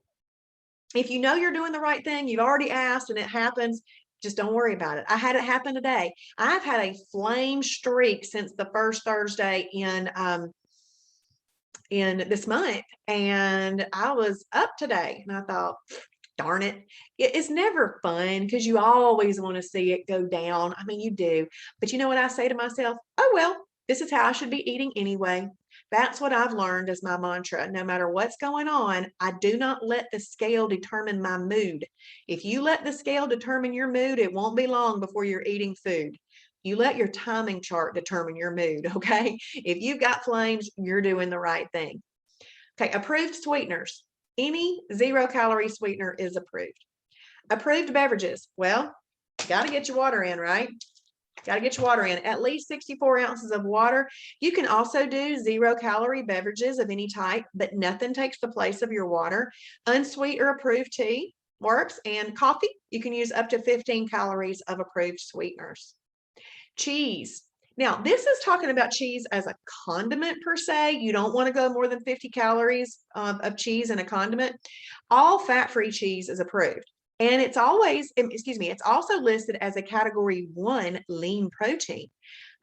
if you know you're doing the right thing, you've already asked and it happens, just don't worry about it. I had it happen today. I've had a flame streak since the first Thursday in this month, and I was up today and I thought, darn it. It's never fun because you always want to see it go down. I mean, you do, but you know what I say to myself? Oh, well, this is how I should be eating anyway. That's what I've learned as my mantra. No matter what's going on, I do not let the scale determine my mood. If you let the scale determine your mood, it won't be long before you're eating food. You let your timing chart determine your mood, okay? If you've got flames, you're doing the right thing. Okay, approved sweeteners. Any 0-calorie sweetener is approved. Approved beverages. Well, you got to get your water in, right? Got to get your water in. At least 64 ounces of water. You can also do 0-calorie beverages of any type, but nothing takes the place of your water. Unsweet or approved tea works. And coffee, you can use up to 15 calories of approved sweeteners. Cheese. Now, this is talking about cheese as a condiment per se. You don't want to go more than 50 calories of cheese in a condiment. All fat-free cheese is approved. And it's also listed as a category 1 lean protein.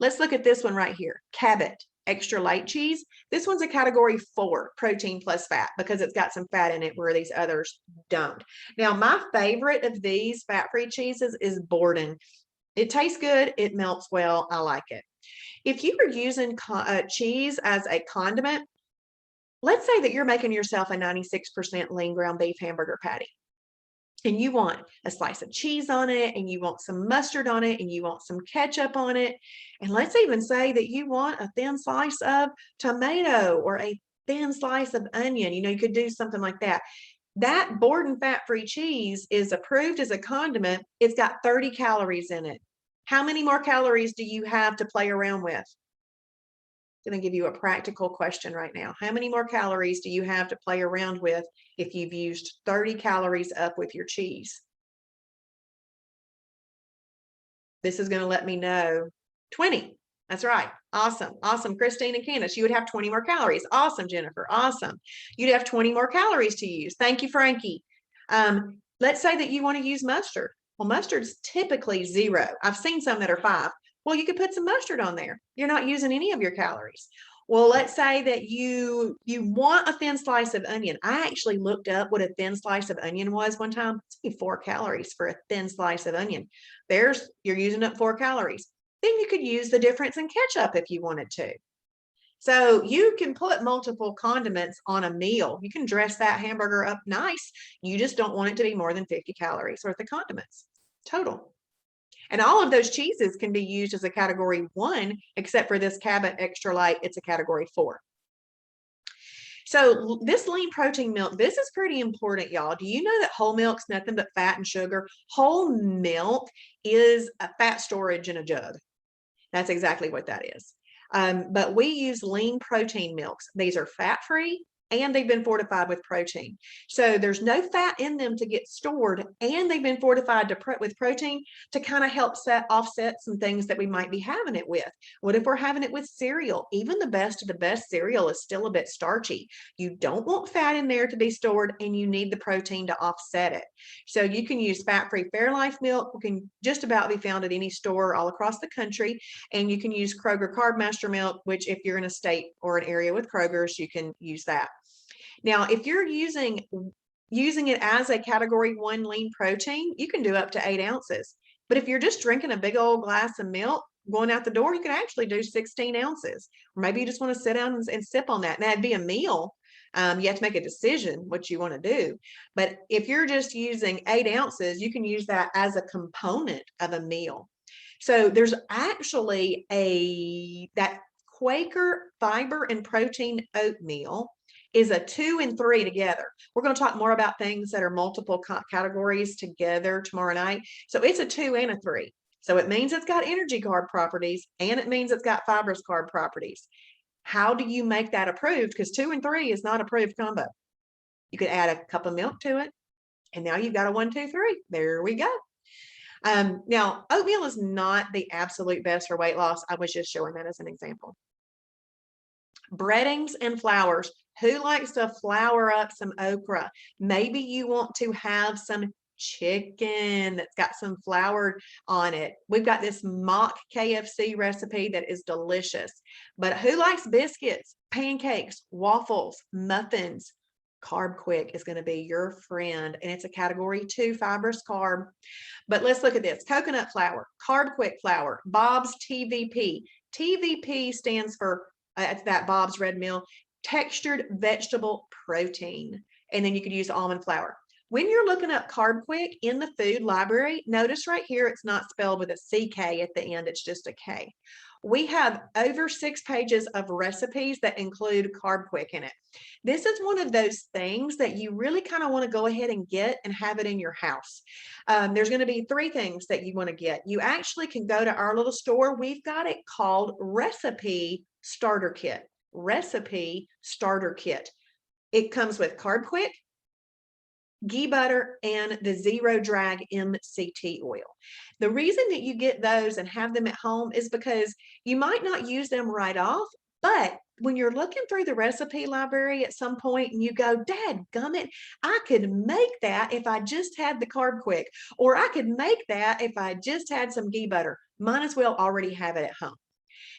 Let's look at this one right here. Cabot extra light cheese. This one's a category 4 protein plus fat because it's got some fat in it where these others don't. Now, my favorite of these fat-free cheeses is Borden. It tastes good. It melts well. I like it. If you are using cheese as a condiment, let's say that you're making yourself a 96% lean ground beef hamburger patty, and you want a slice of cheese on it, and you want some mustard on it, and you want some ketchup on it, and let's even say that you want a thin slice of tomato or a thin slice of onion. You could do something like that. That Borden fat-free cheese is approved as a condiment. It's got 30 calories in it. How many more calories do you have to play around with? I'm going to give you a practical question right now. How many more calories do you have to play around with if you've used 30 calories up with your cheese? This is going to let me know 20. That's right. Awesome. Awesome. Christine and Candace, you would have 20 more calories. Awesome, Jennifer. Awesome. You'd have 20 more calories to use. Thank you, Frankie. Let's say that you want to use mustard. Well, mustard's typically 0. I've seen some that are 5. Well, you could put some mustard on there. You're not using any of your calories. Well, let's say that you want a thin slice of onion. I actually looked up what a thin slice of onion was one time. It's only 4 calories for a thin slice of onion. You're using up 4 calories. Then you could use the difference in ketchup if you wanted to. So you can put multiple condiments on a meal. You can dress that hamburger up nice. You just don't want it to be more than 50 calories worth of condiments total. And all of those cheeses can be used as a category 1, except for this Cabot Extra Light, it's a category 4. So this lean protein milk, this is pretty important, y'all. Do you know that whole milk's nothing but fat and sugar? Whole milk is a fat storage in a jug. That's exactly what that is. But we use lean protein milks. These are fat-free and they've been fortified with protein. So there's no fat in them to get stored, and they've been fortified with protein to kind of help offset some things that we might be having it with. What if we're having it with cereal? Even the best of the best cereal is still a bit starchy. You don't want fat in there to be stored, and you need the protein to offset it. So you can use fat-free Fairlife milk. It can just about be found at any store all across the country. And you can use Kroger Carbmaster milk, which if you're in a state or an area with Kroger's, you can use that. Now, if you're using it as a category 1 lean protein, you can do up to 8 ounces. But if you're just drinking a big old glass of milk going out the door, you can actually do 16 ounces. Or maybe you just want to sit down and sip on that. And that'd be a meal. You have to make a decision what you want to do. But if you're just using 8 ounces, you can use that as a component of a meal. So there's actually that Quaker fiber and protein oatmeal is a 2 and 3 together. We're going to talk more about things that are multiple categories together tomorrow night. So it's a 2 and a 3. So it means it's got energy carb properties, and it means it's got fibrous carb properties. How do you make that approved? Because 2 and 3 is not approved combo. You could add a cup of milk to it, and now you've got a 1, 2, 3. There we go. Now, oatmeal is not the absolute best for weight loss. I was just showing that as an example. Breadings and flours. Who likes to flour up some okra? Maybe you want to have some chicken that's got some flour on it. We've got this mock KFC recipe that is delicious. But who likes biscuits, pancakes, waffles, muffins? Carb Quick is going to be your friend, and it's a category 2 fibrous carb. But let's look at this. Coconut flour, Carb Quick flour, Bob's TVP. TVP stands for that Bob's Red Mill, textured vegetable protein. And then you could use almond flour. When you're looking up Carb Quick in the food library, notice right here it's not spelled with a CK at the end, it's just a K. We have over 6 pages of recipes that include Carb Quick in it. This is one of those things that you really kind of want to go ahead and get and have it in your house. There's going to be 3 things that you want to get. You actually can go to our little store. We've got it called Recipe Starter Kit. Recipe Starter Kit. It comes with Carb Quick, Ghee Butter, and the Zero Drag MCT oil. The reason that you get those and have them at home is because you might not use them right off, but when you're looking through the recipe library at some point and you go, dadgummit, I could make that if I just had the Carb Quick, or I could make that if I just had some Ghee Butter. Might as well already have it at home.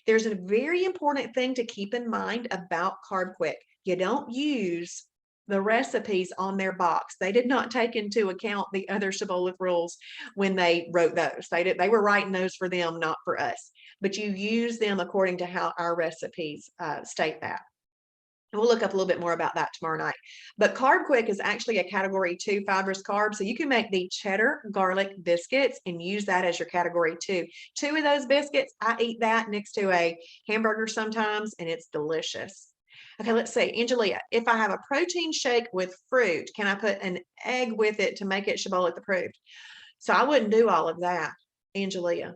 There's a very important thing to keep in mind about Carb Quick. You don't use the recipes on their box. They did not take into account the other Shibboleth rules when they wrote those. They were writing those for them, not for us. But you use them according to how our recipes state that. And we'll look up a little bit more about that tomorrow night. But Carb Quick is actually a category 2 fibrous carb. So you can make the cheddar garlic biscuits and use that as your category 2. 2 of those biscuits, I eat that next to a hamburger sometimes, and it's delicious. Okay, let's see. Angelia, if I have a protein shake with fruit, can I put an egg with it to make it Shibboleth approved? So I wouldn't do all of that, Angelia.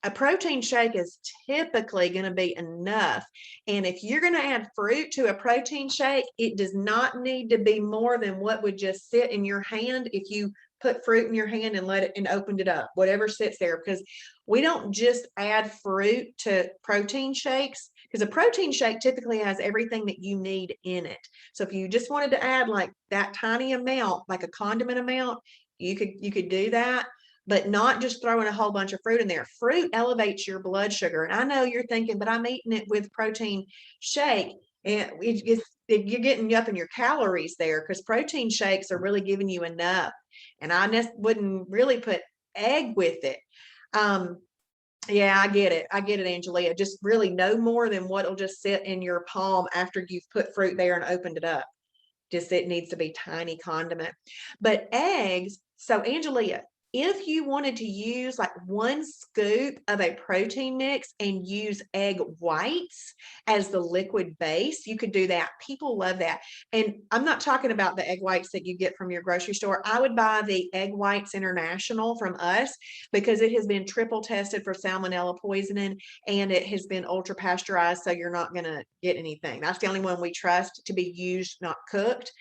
A protein shake is typically going to be enough. And if you're going to add fruit to a protein shake, it does not need to be more than what would just sit in your hand if you put fruit in your hand and let it and opened it up, whatever sits there, because we don't just add fruit to protein shakes, because a protein shake typically has everything that you need in it. So if you just wanted to add like that tiny amount, like a condiment amount, you could do that, but not just throwing a whole bunch of fruit in there. Fruit elevates your blood sugar. And I know you're thinking, but I'm eating it with protein shake. And you're getting up in your calories there, because protein shakes are really giving you enough. And I just wouldn't really put egg with it. Yeah, I get it. I get it, Angelia. Just really no more than what'll just sit in your palm after you've put fruit there and opened it up. Just it needs to be tiny condiment. But eggs, so Angelia, if you wanted to use like 1 scoop of a protein mix and use egg whites as the liquid base, you could do that. People love that. And I'm not talking about the egg whites that you get from your grocery store. I would buy the Egg Whites International from us, because it has been triple tested for salmonella poisoning, and it has been ultra pasteurized, so you're not going to get anything. That's the only one we trust to be used, not cooked.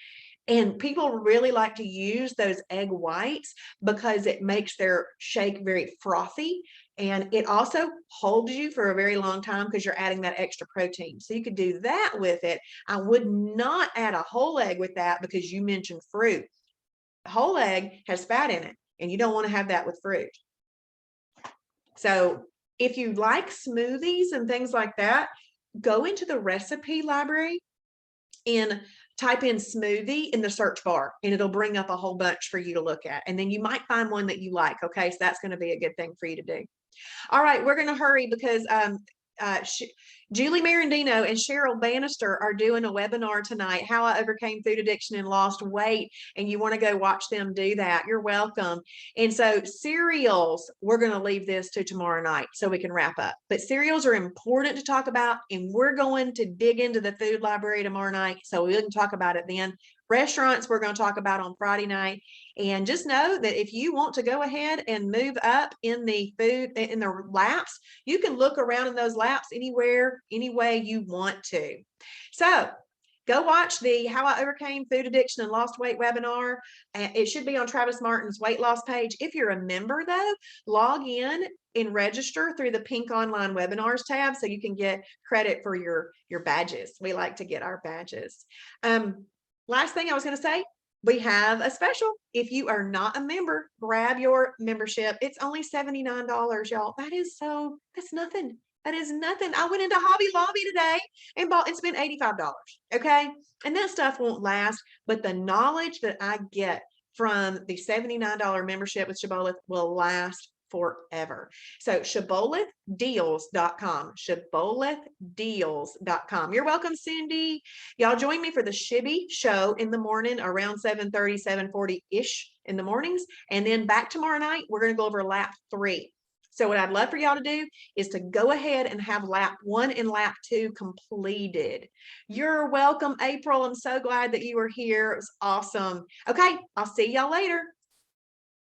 And people really like to use those egg whites because it makes their shake very frothy. And it also holds you for a very long time because you're adding that extra protein. So you could do that with it. I would not add a whole egg with that, because you mentioned fruit. Whole egg has fat in it, and you don't want to have that with fruit. So if you like smoothies and things like that, go into the recipe library and type in smoothie in the search bar, and it'll bring up a whole bunch for you to look at. And then you might find one that you like. Okay, so that's going to be a good thing for you to do. All right, we're going to hurry because Julie Marandino and Cheryl Bannister are doing a webinar tonight, How I Overcame Food Addiction and Lost Weight, and you want to go watch them do that. You're welcome. And so cereals, we're going to leave this to tomorrow night so we can wrap up. But cereals are important to talk about, and we're going to dig into the food library tomorrow night, so we can talk about it then. Restaurants, we're going to talk about on Friday night. And just know that if you want to go ahead and move up in the food, in the laps, you can look around in those laps anywhere, any way you want to. So go watch the How I Overcame Food Addiction and Lost Weight webinar. It should be on Travis Martin's weight loss page. If you're a member though, log in and register through the pink online webinars tab so you can get credit for your badges. We like to get our badges. Last thing I was going to say, we have a special. If you are not a member, grab your membership. It's only $79, y'all. That's nothing. That is nothing. I went into Hobby Lobby today and bought and spent $85. Okay. And that stuff won't last, but the knowledge that I get from the $79 membership with Shibboleth will last forever. So shibbolethdeals.com, shibbolethdeals.com. You're welcome, Cindy. Y'all join me for the Shibby show in the morning around 7:30, 7:40-ish in the mornings. And then back tomorrow night, we're going to go over lap 3. So what I'd love for y'all to do is to go ahead and have lap 1 and lap 2 completed. You're welcome, April. I'm so glad that you were here. It was awesome. Okay, I'll see y'all later.